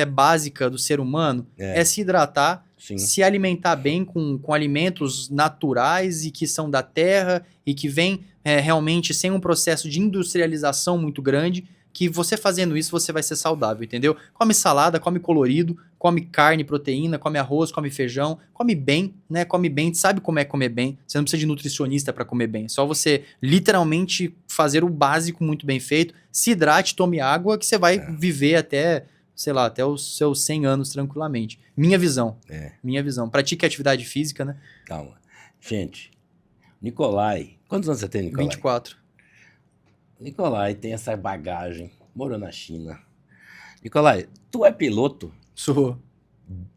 básica do ser humano é se hidratar, Sim. se alimentar bem com alimentos naturais e que são da terra e que vêm realmente sem um processo de industrialização muito grande, que você fazendo isso você vai ser saudável, entendeu? Come salada, come colorido, come carne, proteína, come arroz, come feijão, come bem, né? Come bem, sabe como é comer bem. Você não precisa de nutricionista para comer bem. É só você literalmente fazer o básico muito bem feito. Se hidrate, tome água, que você vai viver até, sei lá, até os seus 100 anos tranquilamente. Minha visão. Minha visão. Pratique atividade física, né? Calma. Gente, Nicolai. Quantos anos você tem, Nicolai? 24. Nicolai tem essa bagagem. Morou na China. Nicolai, tu é piloto? Sou.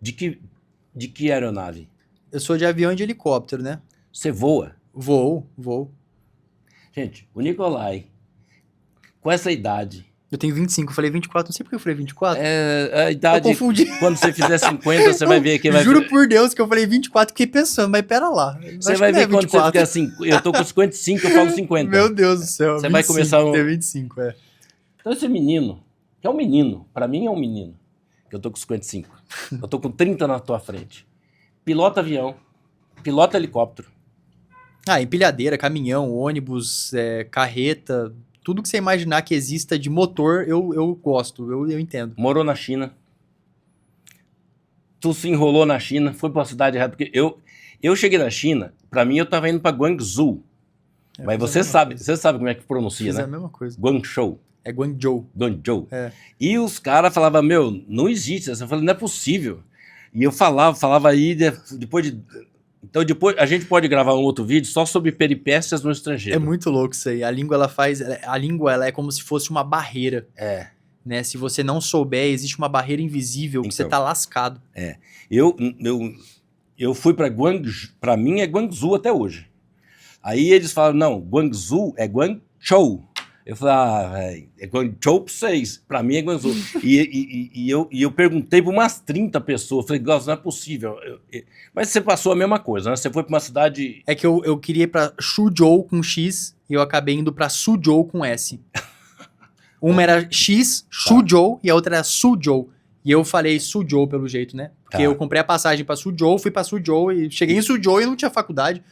De que aeronave? Eu sou de avião e de helicóptero, né? Você voa? Voo. Gente, o Nicolai, com essa idade... Eu tenho 25, eu falei 24, não sei por que eu falei 24. A idade... Eu confundi. Quando você fizer 50, você vai ver que vai... Juro por Deus que eu falei 24, fiquei pensando, mas pera lá. Você vai ver quando você fizer 50. Eu tô com 55, eu falo 50. Meu Deus do céu. Você 25, vai começar... Ter 25, Então esse menino, que é um menino, pra mim é um menino, que eu tô com 55. Eu tô com 30 na tua frente. Pilota avião, pilota helicóptero. Empilhadeira, caminhão, ônibus, carreta... Tudo que você imaginar que exista de motor, eu gosto, eu entendo. Morou na China. Tu se enrolou na China, foi pra cidade errada. Porque eu cheguei na China, pra mim eu tava indo pra Guangzhou. Mas você sabe como é que pronuncia, né? É a mesma coisa. Guangzhou. É Guangzhou. Guangzhou. E os caras falavam, não existe. Eu falei, não é possível. E eu falava aí, depois de... Então depois a gente pode gravar um outro vídeo só sobre peripécias no estrangeiro. É muito louco isso aí. A língua ela é como se fosse uma barreira. Né? Se você não souber, existe uma barreira invisível que você tá lascado. Eu fui para Guangzhou, para mim é Guangzhou até hoje. Aí eles falaram, não, Guangzhou é Guangzhou. Eu falei, é Guangzhou pra vocês, pra mim é Guangzhou. e eu perguntei pra umas 30 pessoas, falei, Glaucio, não é possível. Mas você passou a mesma coisa, né? Você foi pra uma cidade... É que eu queria ir pra Suzhou com X e eu acabei indo pra Suzhou com S. Uma era X, Suzhou, e a outra era Suzhou. E eu falei Suzhou pelo jeito, né? Porque eu comprei a passagem pra Suzhou, fui pra Suzhou e cheguei em Suzhou e não tinha faculdade.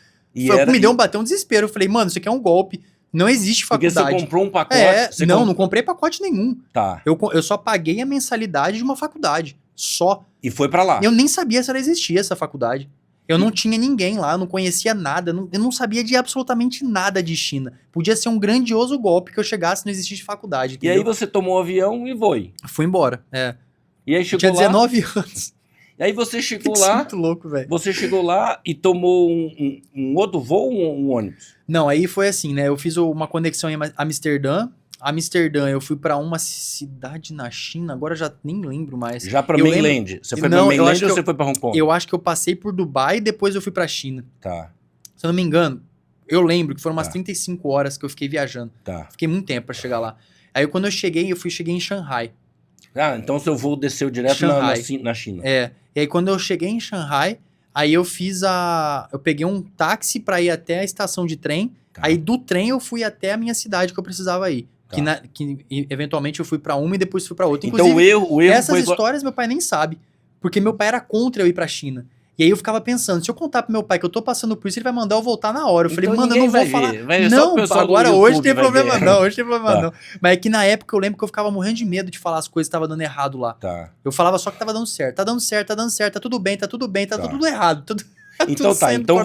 Bateu um desespero. Eu falei, mano, isso aqui é um golpe. Não existe faculdade. Porque você comprou um pacote. Não comprei pacote nenhum. Tá. Eu só paguei a mensalidade de uma faculdade. Só. E foi pra lá. Eu nem sabia se ela existia, essa faculdade. Eu não tinha ninguém lá, eu não conhecia nada, eu não sabia de absolutamente nada de China. Podia ser um grandioso golpe que eu chegasse e não existisse faculdade, entendeu? E aí você tomou o avião e foi. Fui embora, E aí chegou tinha 19 anos. E aí você chegou lá... Muito louco, velho. Você chegou lá e tomou um outro voo ou um ônibus? Não, aí foi assim, né? Eu fiz uma conexão em Amsterdã. Amsterdã, eu fui pra uma cidade na China, agora já nem lembro mais. Já pra Mainland? Você foi pra Mainland ou você foi pra Hong Kong? Eu acho que eu passei por Dubai e depois eu fui pra China. Tá. Se eu não me engano, eu lembro que foram umas 35 horas que eu fiquei viajando. Tá. Fiquei muito tempo pra chegar lá. Aí quando eu cheguei em Shanghai. Então seu voo desceu direto na China. E aí quando eu cheguei em Shanghai, aí eu peguei um táxi pra ir até a estação de trem. Tá. Aí do trem eu fui até a minha cidade que eu precisava ir. Tá. Que eventualmente eu fui pra uma e depois fui pra outra. Inclusive, então o erro essas histórias meu pai nem sabe. Porque meu pai era contra eu ir pra China. E aí eu ficava pensando, se eu contar pro meu pai que eu tô passando por isso, ele vai mandar eu voltar na hora. Eu falei, mano, eu não vou falar. Não, agora hoje tem problema não, hoje tem problema não. Mas é que na época eu lembro que eu ficava morrendo de medo de falar as coisas que tava dando errado lá. Tá. Eu falava só que tava dando certo. Tá dando certo, tá tudo bem, tá tudo errado. Então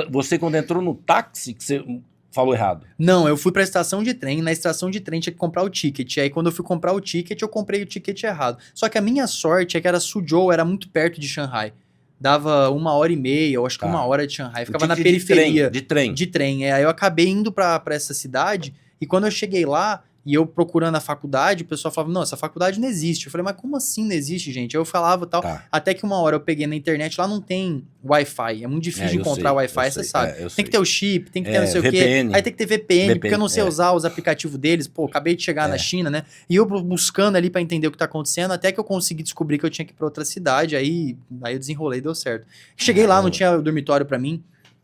você quando entrou no táxi, que você falou errado. Não, eu fui pra estação de trem, na estação de trem tinha que comprar o ticket. Aí quando eu fui comprar o ticket, eu comprei o ticket errado. Só que a minha sorte é que era Suzhou, era muito perto de Shanghai. Dava 1h30, eu acho que 1 hora de Shanghai. Ficava na periferia. De trem. Aí eu acabei indo pra essa cidade, e quando eu cheguei lá, E eu procurando a faculdade, o pessoal falava, não, essa faculdade não existe. Eu falei, mas como assim não existe, gente? Aí eu falava tal, até que uma hora eu peguei na internet, lá não tem Wi-Fi, é muito difícil de encontrar Wi-Fi, você sabe. Tem que ter o chip, tem que ter não sei VPN. o quê, aí tem que ter VPN, porque eu não sei usar os aplicativos deles, pô, acabei de chegar na China, né? E eu buscando ali pra entender o que tá acontecendo, até que eu consegui descobrir que eu tinha que ir pra outra cidade, aí eu desenrolei, deu certo. Cheguei lá, não tinha dormitório pra mim,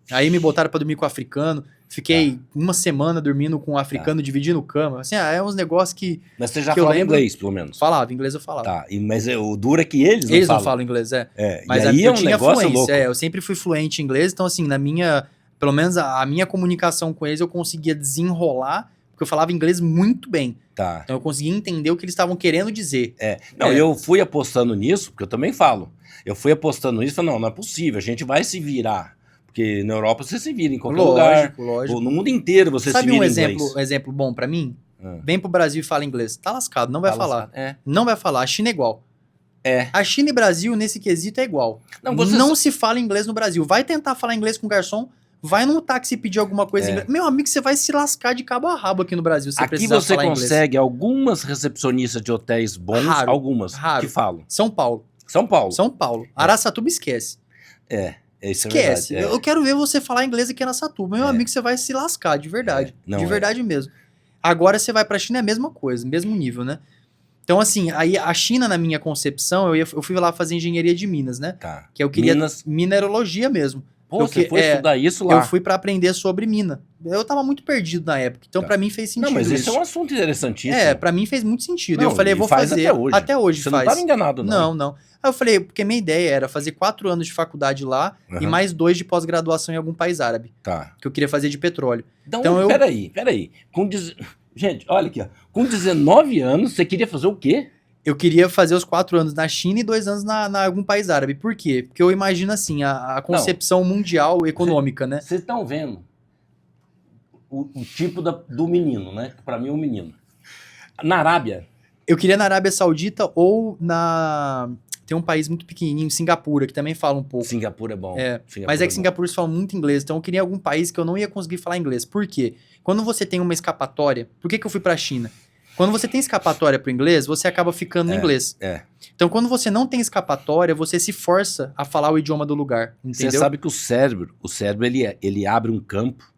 aí me botaram pra dormir com o africano. Fiquei uma semana dormindo com um africano, dividindo cama. Assim, é uns negócios que... Mas você já falava inglês, pelo menos? Falava, inglês eu falava. Tá, mas o duro é que eles não falam. Eles não falam inglês, Mas aí eu tinha fluência, louco. eu sempre fui fluente em inglês, então assim, pelo menos a minha comunicação com eles eu conseguia desenrolar, porque eu falava inglês muito bem. Tá. Então eu conseguia entender o que eles estavam querendo dizer. Eu fui apostando nisso, porque eu também falo. Eu fui apostando nisso e falei, não é possível, a gente vai se virar. Porque na Europa você se vira em qualquer lugar. Lógico. No mundo inteiro você se vira em inglês. Sabe um exemplo bom pra mim? Vem pro Brasil e fala inglês. Tá lascado, não vai falar. Não vai falar. A China é igual. A China e Brasil, nesse quesito, é igual. Não se fala inglês no Brasil. Vai tentar falar inglês com o garçom, vai no táxi pedir alguma coisa em inglês. Meu amigo, você vai se lascar de cabo a rabo aqui no Brasil. Aqui você consegue algumas recepcionistas de hotéis bons, algumas que falam. São Paulo. Araçatuba esquece. Esquece. Eu quero ver você falar inglês aqui na Satuba. Meu amigo, você vai se lascar, de verdade. De verdade mesmo. Agora você vai pra China, é a mesma coisa, mesmo nível, né? Então, assim, aí a China, na minha concepção, eu fui lá fazer engenharia de Minas, né? Tá. Que eu queria mineralogia mesmo. Pô, você foi estudar isso lá? Eu fui pra aprender sobre mina. Eu tava muito perdido na época, então pra mim fez sentido. Não, mas isso é um assunto interessantíssimo. Pra mim fez muito sentido. Eu falei, vou fazer. Até hoje você faz. Você não tava enganado, não? Não. Aí eu falei, porque minha ideia era fazer 4 anos de faculdade lá e mais 2 de pós-graduação em algum país árabe. Tá. Que eu queria fazer de petróleo. Então peraí. Gente, olha aqui, ó. Com 19 anos, você queria fazer o quê? Eu queria fazer os 4 anos na China e 2 anos na algum país árabe. Por quê? Porque eu imagino assim, a concepção mundial econômica, né? Vocês estão vendo o tipo do menino, né? Pra mim é um menino. Na Arábia. Eu queria na Arábia Saudita ou tem um país muito pequenininho, Singapura, que também fala um pouco. Singapura é bom. Mas é que Singapura eles falam muito inglês, então eu queria algum país que eu não ia conseguir falar inglês. Por quê? Quando você tem uma escapatória... Por que eu fui pra China? Quando você tem escapatória pro inglês, você acaba ficando no inglês. Então, quando você não tem escapatória, você se força a falar o idioma do lugar, entendeu? Você sabe que o cérebro ele abre um campo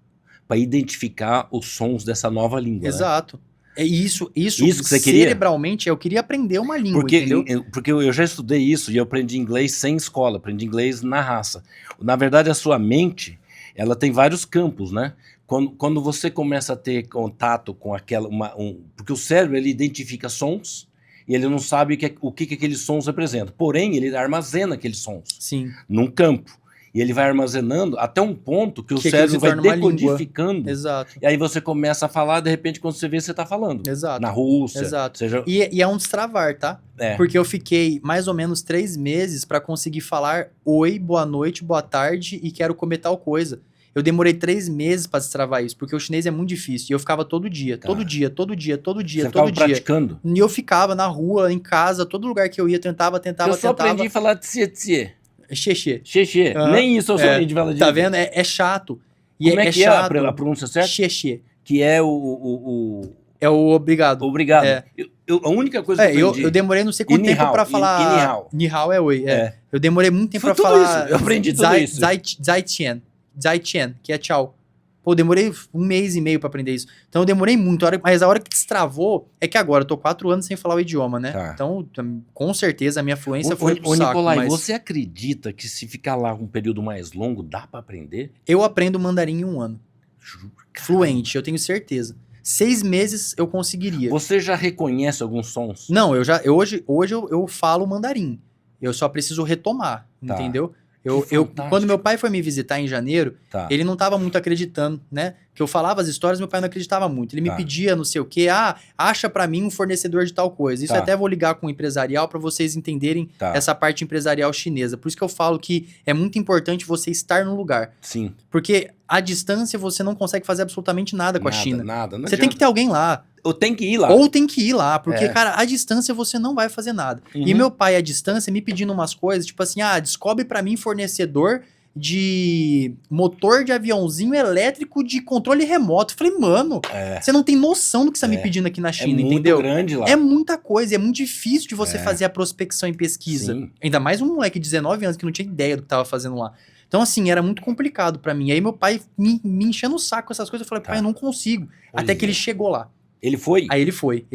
para identificar os sons dessa nova língua. Exato. Né? É isso que você queria? Cerebralmente, eu queria aprender uma língua, entendeu? Porque eu já estudei isso e eu aprendi inglês sem escola, aprendi inglês na raça. Na verdade, a sua mente, ela tem vários campos, né? Quando você começa a ter contato com porque o cérebro, ele identifica sons e ele não sabe o que aqueles sons representam. Porém, ele armazena aqueles sons. Sim. Num campo. E ele vai armazenando até um ponto que o cérebro vai decodificando. Exato. E aí você começa a falar, de repente, quando você vê, você tá falando. Exato. Na Rússia. Exato. E é um destravar, tá? Porque eu fiquei mais ou menos 3 meses para conseguir falar oi, boa noite, boa tarde e quero comer tal coisa. Eu demorei 3 meses pra destravar isso, porque o chinês é muito difícil. E eu ficava todo dia. Você ficava praticando? E eu ficava na rua, em casa, todo lugar que eu ia, tentava. Eu só aprendi a falar tsie. Xexê. Nem isso eu só aprendi a falar. Tá vendo? É chato. Como é que chato. É a pronúncia certa? Xexê. Que é É o obrigado. Obrigado. A única coisa que eu aprendi... Eu demorei não sei quanto tempo pra falar... Nihao é oi. Eu demorei muito tempo pra falar... Isso. Eu aprendi tudo isso. Zai-tian, que é tchau. Pô, eu demorei 1 mês e meio pra aprender isso. Então eu demorei muito. Mas a hora que destravou é que agora eu tô 4 anos sem falar o idioma, né? Tá. Então, com certeza, a minha fluência foi pro saco. Nicolai, você acredita que se ficar lá um período mais longo, dá pra aprender? Eu aprendo mandarim em 1 ano. Fluente, eu tenho certeza. 6 meses eu conseguiria. Você já reconhece alguns sons? Não, hoje eu falo mandarim. Eu só preciso retomar, entendeu? Quando meu pai foi me visitar em janeiro, ele não estava muito acreditando, né? Que eu falava as histórias, meu pai não acreditava muito. Ele me pedia não sei o quê, acha pra mim um fornecedor de tal coisa. Isso até vou ligar com o empresarial pra vocês entenderem essa parte empresarial chinesa. Por isso que eu falo que é muito importante você estar no lugar. Sim. Porque à distância você não consegue fazer absolutamente nada com a China. Nada. Você tem que ter alguém lá. Ou tem que ir lá. Porque, cara, à distância você não vai fazer nada. E meu pai, à distância, me pedindo umas coisas, tipo assim, descobre pra mim fornecedor de motor de aviãozinho elétrico de controle remoto. Eu falei, mano, você não tem noção do que você tá me pedindo aqui na China, entendeu? É muito grande lá. É muita coisa, é muito difícil de você fazer a prospecção e pesquisa. Sim. Ainda mais um moleque de 19 anos que não tinha ideia do que tava fazendo lá. Então, assim, era muito complicado pra mim. Aí meu pai me enchendo o saco com essas coisas, eu falei, pai, eu não consigo. Até que ele chegou lá. Ele foi? Aí ele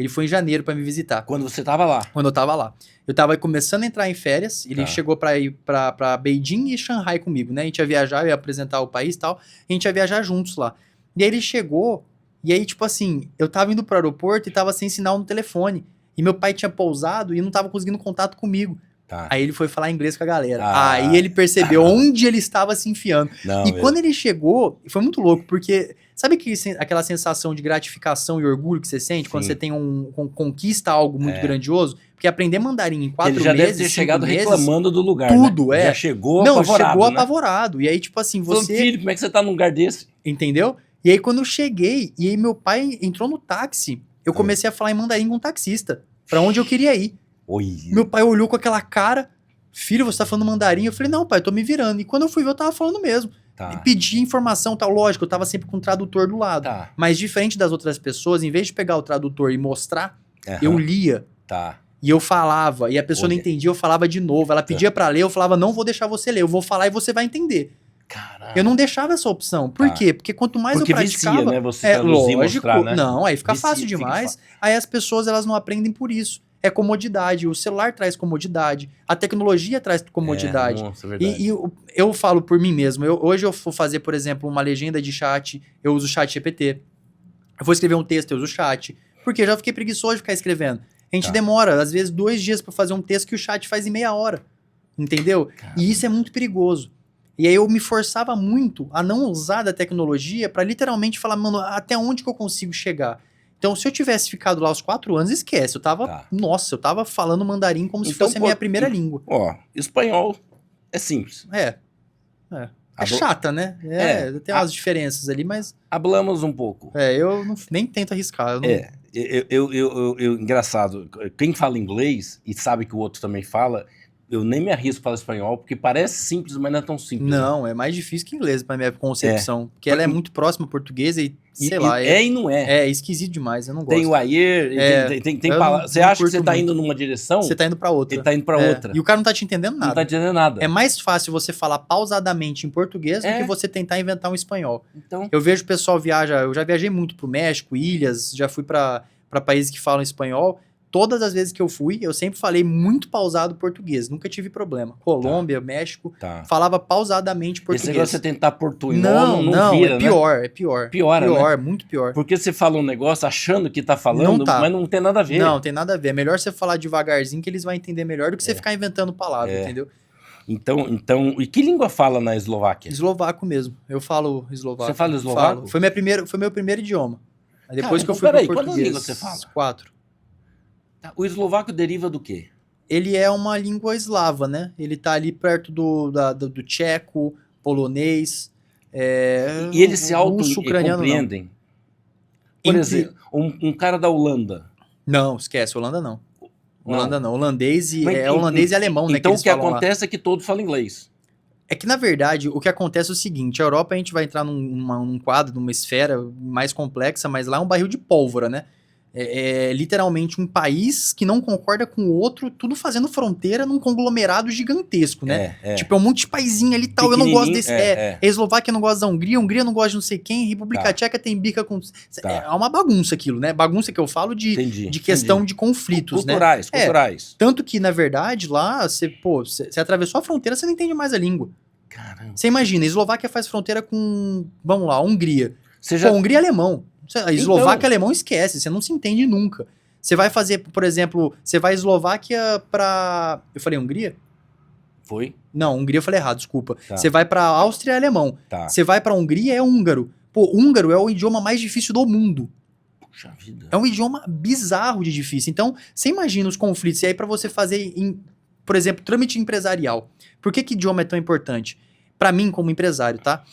foi em janeiro pra me visitar. Quando você tava lá? Quando eu tava lá. Eu tava começando a entrar em férias, ele chegou pra ir pra Beijing e Shanghai comigo, né? A gente ia viajar, eu ia apresentar o país e tal, a gente ia viajar juntos lá. E aí ele chegou, e aí, tipo assim, eu tava indo pro aeroporto e tava sem sinal no telefone. E meu pai tinha pousado e não tava conseguindo contato comigo. Aí ele foi falar inglês com a galera. Aí ele percebeu onde ele estava se enfiando. Quando ele chegou, foi muito louco, porque sabe aquela sensação de gratificação e orgulho que você sente quando você tem conquista algo muito grandioso? Porque aprender mandarim em 4 meses, ele já deve ter chegado reclamando do lugar, tudo, né? Já chegou apavorado, chegou apavorado. E aí, tipo assim, você... Falando, filho, como é que você tá num lugar desse? Entendeu? E aí, quando eu cheguei, e aí meu pai entrou no táxi, eu comecei a falar em mandarim com o taxista, pra onde eu queria ir. Meu pai olhou com aquela cara, filho, você tá falando mandarim? Eu falei, não, pai, eu tô me virando. E quando eu fui ver, eu tava falando mesmo. Pedi informação, tal, lógico, eu tava sempre com o tradutor do lado. Mas diferente das outras pessoas, em vez de pegar o tradutor e mostrar, eu lia. E eu falava, e a pessoa não entendia, eu falava de novo. Ela pedia pra ler, eu falava, não vou deixar você ler, eu vou falar e você vai entender. Caramba. Eu não deixava essa opção. Por quê? Porque quanto mais eu praticava... Vicia, né? Você traduzir, lógico, mostrar, né? Não, aí fica fácil demais. Aí as pessoas, elas não aprendem por isso. É comodidade, o celular traz comodidade, a tecnologia traz comodidade. Nossa, verdade. E eu falo por mim mesmo, hoje eu vou fazer, por exemplo, uma legenda de chat, eu uso o chat GPT. Eu vou escrever um texto, eu uso o chat. Porque eu já fiquei preguiçoso de ficar escrevendo. A gente demora, às vezes, 2 dias pra fazer um texto que o chat faz em meia hora. Entendeu? E isso é muito perigoso. E aí eu me forçava muito a não usar da tecnologia pra literalmente falar, mano, até onde que eu consigo chegar? Então, se eu tivesse ficado lá aos 4 anos, esquece. Eu tava, nossa, eu tava falando mandarim como se fosse a minha primeira língua. Espanhol é simples. É chata, né? Tem umas diferenças ali, mas... Hablamos um pouco. Eu nem tento arriscar. Engraçado, quem fala inglês e sabe que o outro também fala... Eu nem me arrisco falar espanhol, porque parece simples, mas não é tão simples. Não, é mais difícil que inglês, pra minha concepção. Porque ela é muito próxima à portuguesa e, sei lá... e não é. É esquisito demais, eu não gosto. Tem o ayer, tem palavras... Você acha que você tá indo numa direção... Você tá indo pra outra. Ele tá indo pra outra. E o cara não tá te entendendo nada. Não tá entendendo nada. É mais fácil você falar pausadamente em português do que você tentar inventar um espanhol. Então... Eu vejo o pessoal eu já viajei muito pro México, ilhas, já fui pra países que falam espanhol... Todas as vezes que eu fui, eu sempre falei muito pausado português. Nunca tive problema. Colômbia, México, falava pausadamente português. Esse negócio de você tentar portunhol não vira, é pior, né? Pior, né? Muito pior. Porque você fala um negócio achando que tá falando, mas não tem nada a ver. Não, tem nada a ver. É melhor você falar devagarzinho que eles vão entender melhor do que você ficar inventando palavra, entendeu? Então, e que língua fala na Eslováquia? Eslovaco mesmo. Eu falo eslovaco. Você fala eslovaco? Foi meu primeiro idioma. Aí depois que eu fui pro português. Quantas línguas você fala? 4. O eslovaco deriva do quê? Ele é uma língua eslava, né? Ele tá ali perto do tcheco, polonês, e eles se auto-compreendem? Por exemplo, um cara da Holanda. Não, esquece, Holanda não. Holanda não. Holandês e alemão, né? Então o que acontece é que todos falam inglês. É que, na verdade, o que acontece é o seguinte, a Europa a gente vai entrar num quadro, numa esfera mais complexa, mas lá é um barril de pólvora, né? É literalmente um país que não concorda com o outro, tudo fazendo fronteira num conglomerado gigantesco, né? Tipo, é um monte de paizinho ali e tal, eu não gosto desse... A Eslováquia não gosta da Hungria, a Hungria não gosta de não sei quem, República Tcheca tem bica com... É uma bagunça aquilo, né? Bagunça que eu falo de questão de conflitos, culturais, né? Culturais. Tanto que, na verdade, lá, você atravessou a fronteira, você não entende mais a língua. Caramba. Você imagina, a Eslováquia faz fronteira com, vamos lá, a Hungria. Hungria é alemão. A Eslováquia e alemão esquece, você não se entende nunca. Você vai fazer, por exemplo, você vai Eslováquia pra... Eu falei Hungria? Foi? Não, Hungria eu falei errado, desculpa. Você vai pra Áustria, é alemão. Você vai pra Hungria, é húngaro. Pô, húngaro é o idioma mais difícil do mundo. Puxa vida. É um idioma bizarro de difícil. Então, você imagina os conflitos. E aí pra você fazer, por exemplo, trâmite empresarial. Por que idioma é tão importante? Pra mim, como empresário, tá?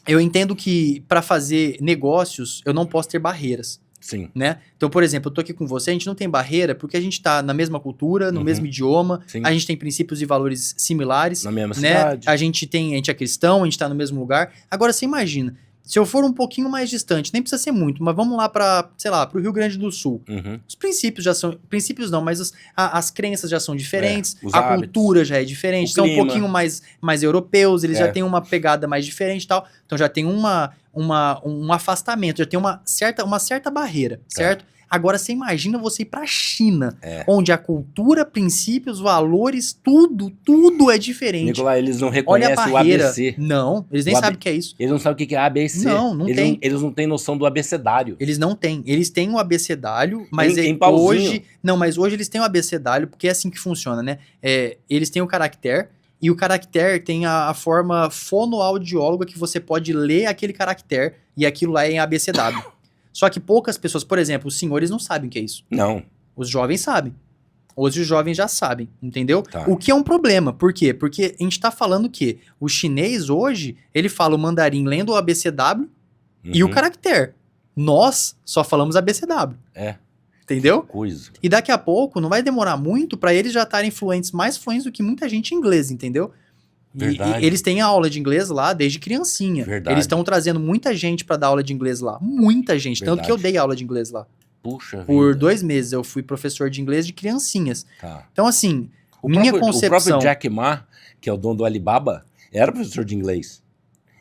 Eu entendo que para fazer negócios, eu não posso ter barreiras. Sim. Né? Então, por exemplo, eu tô aqui com você, a gente não tem barreira porque a gente tá na mesma cultura, no mesmo idioma, Sim. a gente tem princípios e valores similares. Na mesma né? cidade. A gente é cristão, a gente tá no mesmo lugar. Agora, você imagina, se eu for um pouquinho mais distante, nem precisa ser muito, mas vamos lá pra, sei lá, pro Rio Grande do Sul. Os princípios já são, princípios não, mas as crenças já são diferentes, a hábitos, cultura já é diferente, são um pouquinho mais europeus, eles já têm uma pegada mais diferente e tal, então já tem um afastamento, já tem uma certa barreira, certo? Agora você imagina você ir pra China, onde a cultura, princípios, valores, tudo é diferente. Nicolai, eles não reconhecem o ABC. Não, eles nem sabem o que é isso. Eles não sabem o que é ABC. Não tem. Eles não têm noção do abecedário. Eles não têm. Eles têm o abecedário, mas hoje... mas hoje eles têm o abecedário, porque é assim que funciona, né? Eles têm o caractere, e o caractere tem a forma fonoaudióloga que você pode ler aquele caractere, e aquilo lá é em ABCW. Só que poucas pessoas, por exemplo, os senhores não sabem o que é isso. Não. Os jovens sabem. Hoje os jovens já sabem, entendeu? Tá. O que é um problema. Por quê? Porque a gente tá falando que o chinês hoje, ele fala o mandarim lendo o ABCW e o caractere. Nós só falamos ABCW. Entendeu? Coisa. E daqui a pouco, não vai demorar muito para eles já estarem mais fluentes do que muita gente em inglês, entendeu? E eles têm aula de inglês lá desde criancinha. Verdade. Eles estão trazendo muita gente para dar aula de inglês lá. Muita gente. Verdade. Tanto que eu dei aula de inglês lá. Puxa Por vida. 2 meses eu fui professor de inglês de criancinhas. Tá. Então, assim, O concepção... próprio Jack Ma, que é o dono do Alibaba, era professor de inglês.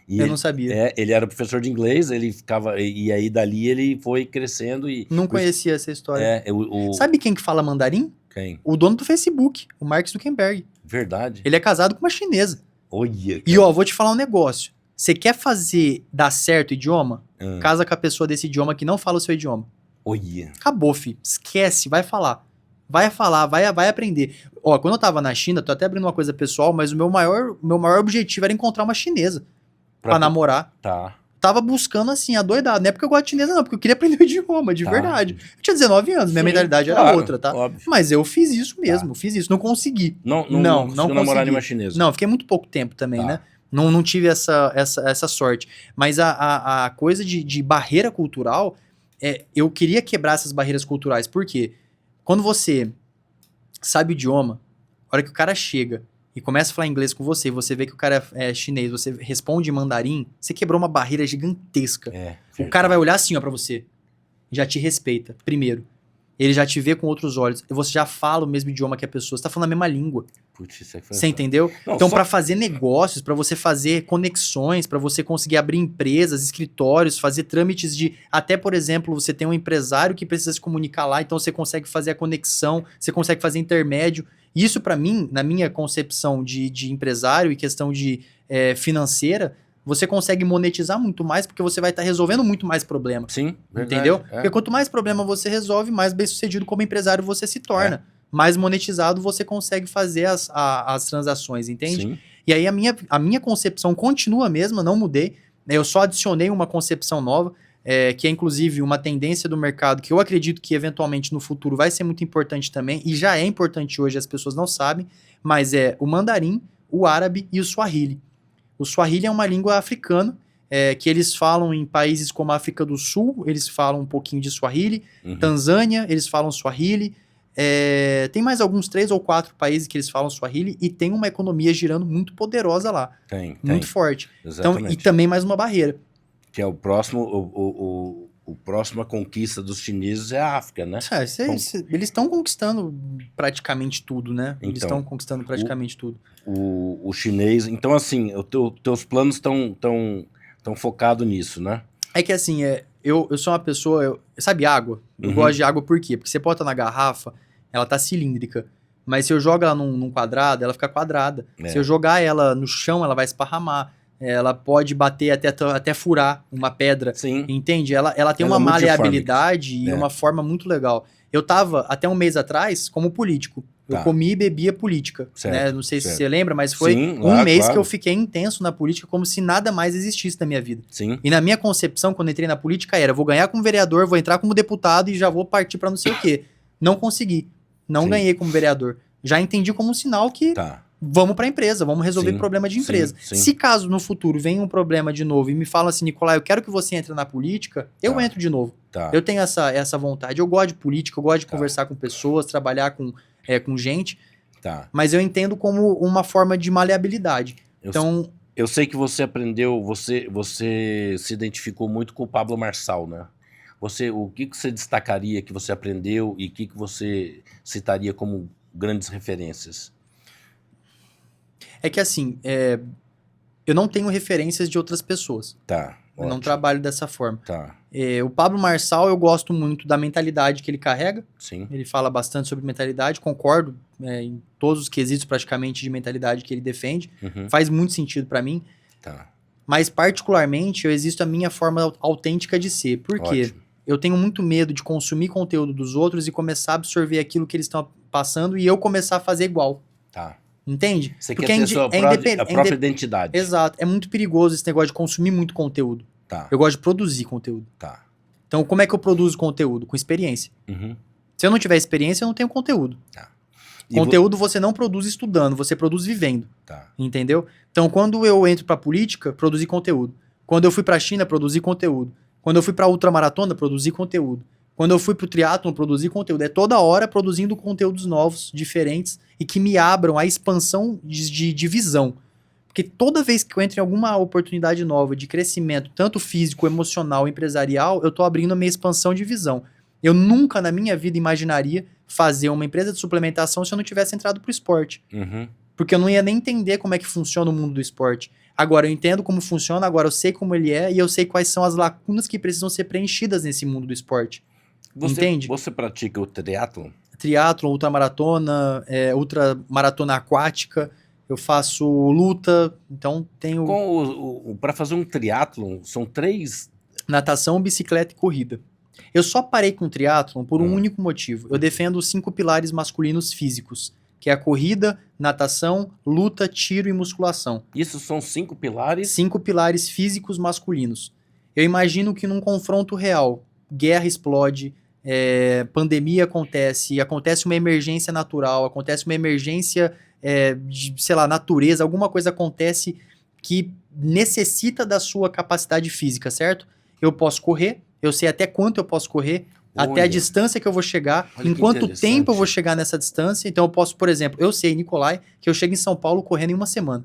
E eu não sabia. Ele era professor de inglês, ele ficava... E aí, dali, ele foi crescendo e... Não conhecia essa história. É. Sabe quem que fala mandarim? Quem? O dono do Facebook, o Mark Zuckerberg. Verdade. Ele é casado com uma chinesa. Olha. E, ó, vou te falar um negócio. Você quer dar certo o idioma? Casa com a pessoa desse idioma que não fala o seu idioma. Olha. Acabou, filho. Esquece, vai falar. Vai falar, vai aprender. Ó, quando eu tava na China, tô até abrindo uma coisa pessoal, mas o meu maior objetivo era encontrar uma chinesa pra namorar. Tá. Tava buscando assim, adoidado. Não é porque eu gosto de chinesa, não, porque eu queria aprender o idioma, de verdade. Eu tinha 19 anos, minha mentalidade era outra, tá? Óbvio. Mas eu fiz isso mesmo, fiz isso. Não consegui. Não conseguiu namorar nenhuma chinesa. Não, fiquei muito pouco tempo também, né? Não tive essa sorte. Mas a coisa de barreira cultural, eu queria quebrar essas barreiras culturais. Por quê? Quando você sabe o idioma, a hora que o cara chega e começa a falar inglês com você, você vê que o cara é chinês, você responde em mandarim, você quebrou uma barreira gigantesca. O cara vai olhar assim, ó, pra você. Já te respeita, primeiro. Ele já te vê com outros olhos. E você já fala o mesmo idioma que a pessoa. Você tá falando a mesma língua. Putz, isso aí foi... Você entendeu? Não, então, pra fazer negócios, pra você fazer conexões, pra você conseguir abrir empresas, escritórios, fazer trâmites de... Até, por exemplo, você tem um empresário que precisa se comunicar lá, então você consegue fazer a conexão, você consegue fazer intermédio. Isso, pra mim, na minha concepção de empresário e questão de financeira, você consegue monetizar muito mais porque você vai estar resolvendo muito mais problema. Sim, verdade. Entendeu? Porque quanto mais problema você resolve, mais bem-sucedido como empresário você se torna. Mais monetizado você consegue fazer as transações, entende? Sim. E aí a minha concepção continua a mesma, não mudei. Eu só adicionei uma concepção nova, que é inclusive uma tendência do mercado que eu acredito que eventualmente no futuro vai ser muito importante também, e já é importante hoje, as pessoas não sabem, mas é o mandarim, o árabe e o swahili. O swahili é uma língua africana, que eles falam em países como a África do Sul, eles falam um pouquinho de swahili, Tanzânia, eles falam swahili, tem mais alguns 3 ou 4 países que eles falam swahili e tem uma economia girando muito poderosa lá. Tem. Muito forte. Exatamente. Então, e também mais uma barreira. Que é o próximo, o próxima conquista dos chineses é a África, né? Eles estão conquistando praticamente tudo, né? Eles Então, estão conquistando praticamente tudo. O chinês... Então, assim, teus planos estão focados nisso, né? É que assim, eu sou uma pessoa... sabe água? Eu gosto de água por quê? Porque você bota na garrafa, ela tá cilíndrica. Mas se eu jogo ela num quadrado, ela fica quadrada. Se eu jogar ela no chão, ela vai esparramar. Ela pode bater até furar uma pedra. Sim. Entende? Ela tem uma maleabilidade e uma forma muito legal. Eu tava, até um mês atrás, como político. Eu comi e bebia política. Certo, né? Não sei se certo. você lembra, mas foi Sim, um mês claro. que eu fiquei intenso na política, como se nada mais existisse na minha vida. Sim. E na minha concepção, quando eu entrei na política, vou ganhar como vereador, vou entrar como deputado e já vou partir pra não sei o quê. Não consegui. Não ganhei como vereador. Já entendi como um sinal que vamos para a empresa, vamos resolver problema de empresa. Se caso no futuro venha um problema de novo e me fala assim, Nicolai, eu quero que você entre na política, eu entro de novo. Eu tenho essa vontade. Eu gosto de política, eu gosto de conversar com pessoas, trabalhar com gente, mas eu entendo como uma forma de maleabilidade. Eu sei que você aprendeu, você se identificou muito com o Pablo Marçal, né? O que você destacaria que você aprendeu e o que você citaria como grandes referências? É que assim, eu não tenho referências de outras pessoas. Eu não trabalho dessa forma. O Pablo Marçal, eu gosto muito da mentalidade que ele carrega. Ele fala bastante sobre mentalidade, concordo em todos os quesitos praticamente de mentalidade que ele defende. Faz muito sentido para mim. Mas particularmente, eu existo a minha forma autêntica de ser. Por quê? Eu tenho muito medo de consumir conteúdo dos outros e começar a absorver aquilo que eles estão passando e eu começar a fazer igual. Entende? Você quer ter a própria identidade. Exato. É muito perigoso esse negócio de consumir muito conteúdo. Eu gosto de produzir conteúdo. Então, como é que eu produzo conteúdo? Com experiência. Se eu não tiver experiência, eu não tenho conteúdo. Conteúdo você não produz estudando, você produz vivendo. Entendeu? Então, quando eu entro pra política, produzi conteúdo. Quando eu fui pra China, produzi conteúdo. Quando eu fui pra ultramaratona, produzi conteúdo. Quando eu fui pro triatlon, produzi conteúdo. É toda hora produzindo conteúdos novos, diferentes, e que me abram a expansão de visão. Porque toda vez que eu entro em alguma oportunidade nova de crescimento, tanto físico, emocional, empresarial, eu tô abrindo a minha expansão de visão. Eu nunca na minha vida imaginaria fazer uma empresa de suplementação se eu não tivesse entrado pro esporte. Porque eu não ia nem entender como é que funciona o mundo do esporte. Agora eu entendo como funciona, agora eu sei como ele é e eu sei quais são as lacunas que precisam ser preenchidas nesse mundo do esporte. Entende? Você pratica o triatlon? Triatlon, ultramaratona, ultramaratona aquática, eu faço luta, então tenho... Para fazer um triatlon, são 3... Natação, bicicleta e corrida. Eu só parei com o triatlon por um único motivo. Eu defendo os 5 pilares masculinos físicos, que é a corrida, natação, luta, tiro e musculação. Isso são 5 pilares? 5 pilares físicos masculinos. Eu imagino que num confronto real, guerra explode, pandemia acontece uma emergência natural, acontece uma emergência de, sei lá, natureza, alguma coisa acontece que necessita da sua capacidade física, certo? Eu posso correr, eu sei até quanto eu posso correr, até a distância que eu vou chegar, em quanto tempo eu vou chegar nessa distância. Então eu posso, por exemplo, eu sei, Nicolai, que eu chego em São Paulo correndo em 1 semana.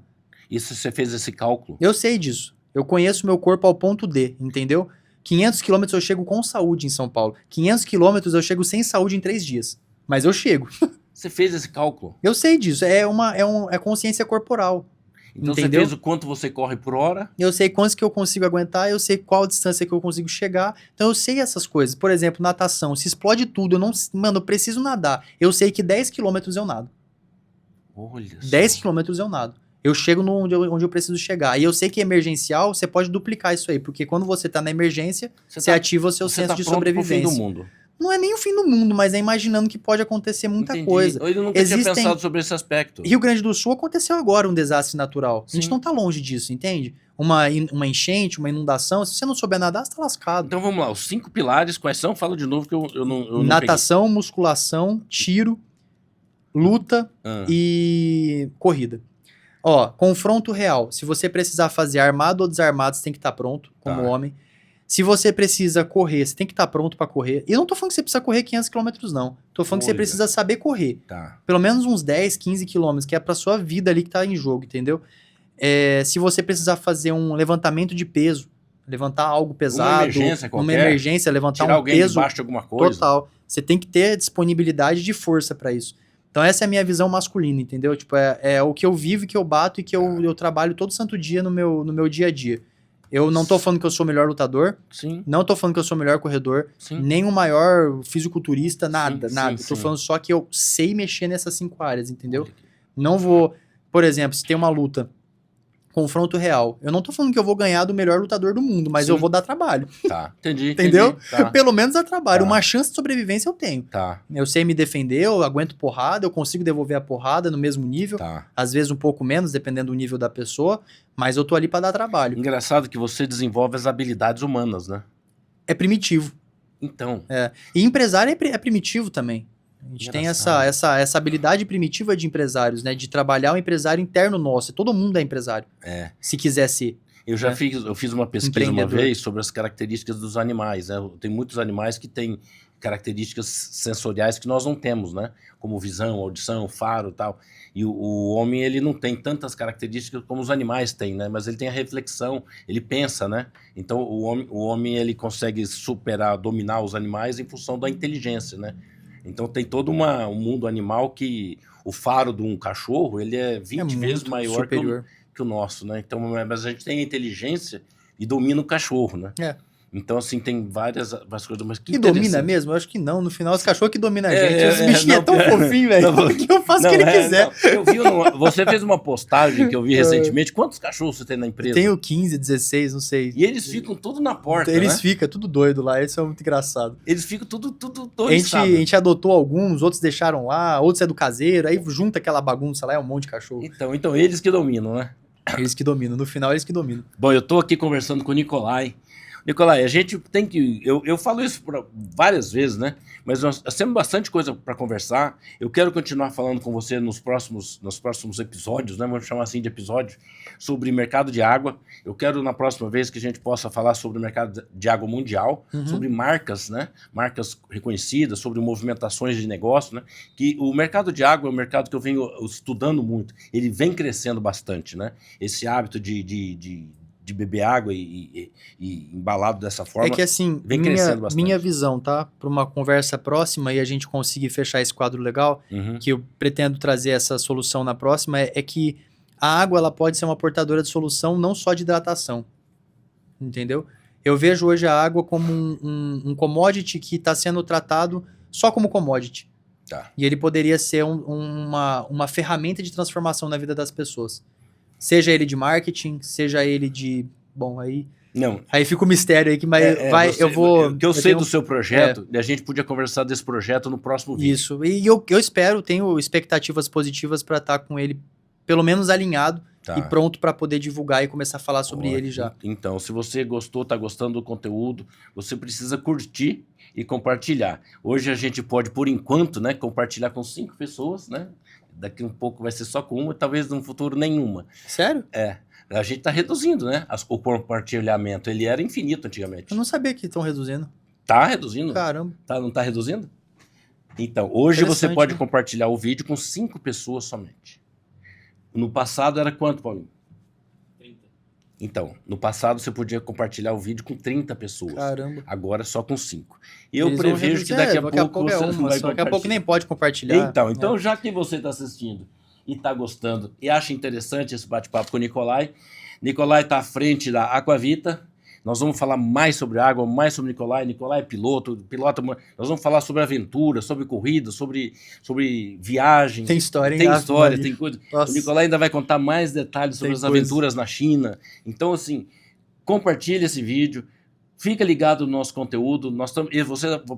Isso você fez esse cálculo? Eu sei disso. Eu conheço meu corpo ao ponto D, entendeu? 500 quilômetros eu chego com saúde em São Paulo. 500 quilômetros eu chego sem saúde em 3 dias. Mas eu chego. Você fez esse cálculo? Eu sei disso. É consciência corporal. Então entendeu? Você fez o quanto você corre por hora? Eu sei quantos que eu consigo aguentar, eu sei qual distância que eu consigo chegar. Então eu sei essas coisas. Por exemplo, natação. Se explode tudo, eu preciso nadar. Eu sei que 10 quilômetros eu nado. Olha 10 quilômetros eu nado. Eu chego onde eu preciso chegar. E eu sei que emergencial, você pode duplicar isso aí. Porque quando você tá na emergência, você ativa o seu senso de sobrevivência. Fim do mundo. Não é nem o fim do mundo, mas é imaginando que pode acontecer muita coisa. Eu nunca tinha pensado sobre esse aspecto. Rio Grande do Sul aconteceu agora um desastre natural. Sim. A gente não tá longe disso, entende? Uma enchente, uma inundação, se você não souber nadar, você tá lascado. Então vamos lá, os 5 pilares, quais são? Fala de novo que eu não Natação, musculação, tiro, luta e corrida. Ó, confronto real. Se você precisar fazer armado ou desarmado, você tem que estar pronto como homem. Se você precisa correr, você tem que estar pronto pra correr. E eu não tô falando que você precisa correr 500 km, não. Tô falando que você precisa saber correr. Pelo menos uns 10, 15 km, que é pra sua vida ali que tá em jogo, entendeu? Se você precisar fazer um levantamento de peso, levantar algo pesado, uma emergência, levantar tirar um peso debaixo de alguma coisa. Total. Você tem que ter disponibilidade de força pra isso. Então essa é a minha visão masculina, entendeu? Tipo, é o que eu vivo, que eu bato e que eu trabalho todo santo dia no meu dia a dia. Eu não tô falando que eu sou o melhor lutador, não tô falando que eu sou o melhor corredor, nem o maior fisiculturista, nada. Tô falando só que eu sei mexer nessas 5 áreas, entendeu? Não vou... Por exemplo, se tem uma luta, confronto real, eu não tô falando que eu vou ganhar do melhor lutador do mundo, mas eu vou dar trabalho. Entendi. Entendeu? Pelo menos dar trabalho. Uma chance de sobrevivência eu tenho. Eu sei me defender, eu aguento porrada, eu consigo devolver a porrada no mesmo nível. Às vezes um pouco menos, dependendo do nível da pessoa, mas eu tô ali pra dar trabalho. Engraçado que você desenvolve as habilidades humanas, né? É primitivo. Então. E empresário é primitivo também. A gente tem essa habilidade primitiva de empresários, né? De trabalhar o empresário interno nosso. Todo mundo é empresário. Se quiser ser. Eu fiz uma pesquisa uma vez sobre as características dos animais, né? Tem muitos animais que têm características sensoriais que nós não temos, né? Como visão, audição, faro e tal. E o homem, ele não tem tantas características como os animais têm, né? Mas ele tem a reflexão, ele pensa, né? Então, o homem ele consegue superar, dominar os animais em função da inteligência, né? Então, tem todo um mundo animal que o faro de um cachorro, ele é 20 vezes maior que o nosso, né? Então, mas a gente tem a inteligência e domina o cachorro, né? Então, assim, tem várias coisas. Mas que domina mesmo? Eu acho que não. No final, os cachorros que dominam a gente. Os bichinhos é tão fofinho, velho. Que eu faço o que ele quiser. Eu vi você fez uma postagem que eu vi recentemente. Quantos cachorros você tem na empresa? Tenho 15, 16, não sei. E eles ficam tudo na porta, Eles ficam tudo doido lá. Isso é muito engraçado. Eles ficam tudo doido. A gente adotou alguns, outros deixaram lá, outros é do caseiro. Aí junta aquela bagunça lá, é um monte de cachorro. Então eles que dominam, né? Eles que dominam. No final, eles que dominam. Bom, eu tô aqui conversando com o Nicolai. Nicolai, a gente tem que... Eu falo isso várias vezes, né? Mas nós temos bastante coisa para conversar. Eu quero continuar falando com você nos próximos episódios, né? Vamos chamar assim de episódio, sobre mercado de água. Eu quero, na próxima vez, que a gente possa falar sobre o mercado de água mundial, sobre marcas, né? Marcas reconhecidas, sobre movimentações de negócio, né? Que o mercado de água é um mercado que eu venho estudando muito. Ele vem crescendo bastante, né? Esse hábito de beber água e embalado dessa forma. É que assim, vem crescendo bastante. Minha visão, tá? Para uma conversa próxima e a gente conseguir fechar esse quadro legal, que eu pretendo trazer essa solução na próxima, é que a água ela pode ser uma portadora de solução não só de hidratação. Entendeu? Eu vejo hoje a água como um commodity que está sendo tratado só como commodity. Tá. E ele poderia ser uma ferramenta de transformação na vida das pessoas. Seja ele de marketing, seja ele de... Bom, aí... Não. Aí fica o mistério aí que eu vou... O que eu sei do seu projeto, a gente podia conversar desse projeto no próximo vídeo. Isso. E eu espero, tenho expectativas positivas para estar com ele pelo menos alinhado e pronto para poder divulgar e começar a falar sobre ele já. Então, se você gostou, está gostando do conteúdo, você precisa curtir e compartilhar. Hoje a gente pode, por enquanto, né, compartilhar com 5 pessoas, né? Daqui um pouco vai ser só com uma, talvez no futuro nenhuma. Sério? A gente está reduzindo, né? O compartilhamento, ele era infinito antigamente. Eu não sabia que estão reduzindo. Tá reduzindo? Caramba. Não tá reduzindo? Então, hoje você pode compartilhar o vídeo com 5 pessoas somente. No passado era quanto, Paulinho? 30. Então, no passado você podia compartilhar o vídeo com 30 pessoas. Caramba. Agora só com 5. E eu prevejo que daqui a pouco você não vai compartilhar. Daqui a pouco nem pode compartilhar. Então já que você está assistindo e está gostando e acha interessante esse bate-papo com o Nicolai está à frente da Aquavita. Nós vamos falar mais sobre água, mais sobre Nicolai. Nicolai é pilota. Nós vamos falar sobre aventura, sobre corrida, sobre viagem. Tem história, hein? Tem história, tem coisa. Nossa. O Nicolai ainda vai contar mais detalhes sobre as aventuras na China. Então, assim, compartilhe esse vídeo. Fica ligado no nosso conteúdo.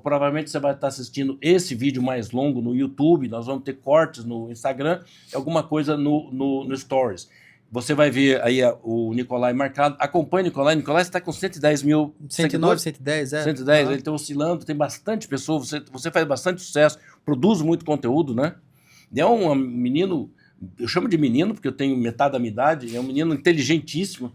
Provavelmente você vai estar assistindo esse vídeo mais longo no YouTube. Nós vamos ter cortes no Instagram, alguma coisa no Stories. Você vai ver aí o Nicolai marcado. Acompanhe o Nicolai. Nicolai está com 110 mil 109, 110, 110, ele está oscilando, tem bastante pessoas. Você faz bastante sucesso, produz muito conteúdo, né? É um menino, eu chamo de menino porque eu tenho metade da minha idade, é um menino inteligentíssimo.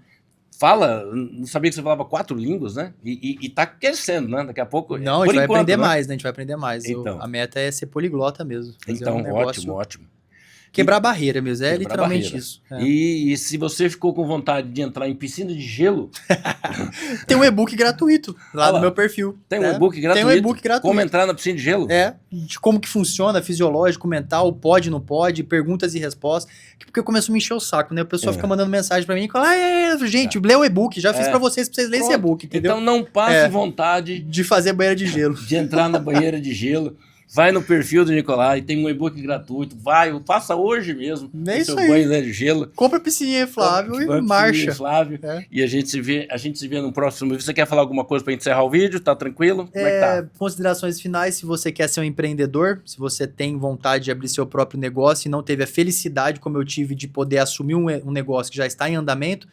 Não sabia que você falava 4 línguas, né? E tá crescendo, né? Daqui a pouco... Não, a gente vai aprender mais, né? A gente vai aprender mais. Então, a meta é ser poliglota mesmo. Então, ótimo. Quebrar barreira mesmo, literalmente isso. E se você ficou com vontade de entrar em piscina de gelo... Tem um e-book gratuito lá no meu perfil. Tem um e-book gratuito? Tem um e-book gratuito. Como entrar na piscina de gelo? De como que funciona, fisiológico, mental, pode, não pode, perguntas e respostas. Porque começou a me encher o saco, né? O pessoal fica mandando mensagem pra mim e fala, gente, lê o e-book, já fiz pra vocês lerem esse e-book, entendeu? Então não passe vontade... De fazer banheira de gelo. De entrar na banheira de gelo. Vai no perfil do Nicolai, tem um e-book gratuito. Faça hoje mesmo o seu banho de gelo. Compra a piscininha Flávio e marcha. Flávio. E a gente se vê no próximo vídeo. Você quer falar alguma coisa para encerrar o vídeo? Tá tranquilo? Como é que tá? Considerações finais, se você quer ser um empreendedor, se você tem vontade de abrir seu próprio negócio e não teve a felicidade como eu tive de poder assumir um negócio que já está em andamento,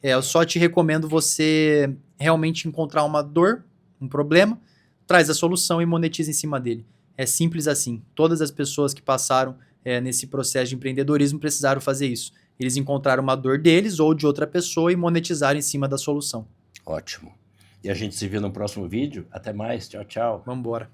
eu só te recomendo você realmente encontrar uma dor, um problema, traz a solução e monetiza em cima dele. É simples assim. Todas as pessoas que passaram nesse processo de empreendedorismo precisaram fazer isso. Eles encontraram uma dor deles ou de outra pessoa e monetizaram em cima da solução. Ótimo. E a gente se vê no próximo vídeo. Até mais. Tchau, tchau. Vamos embora.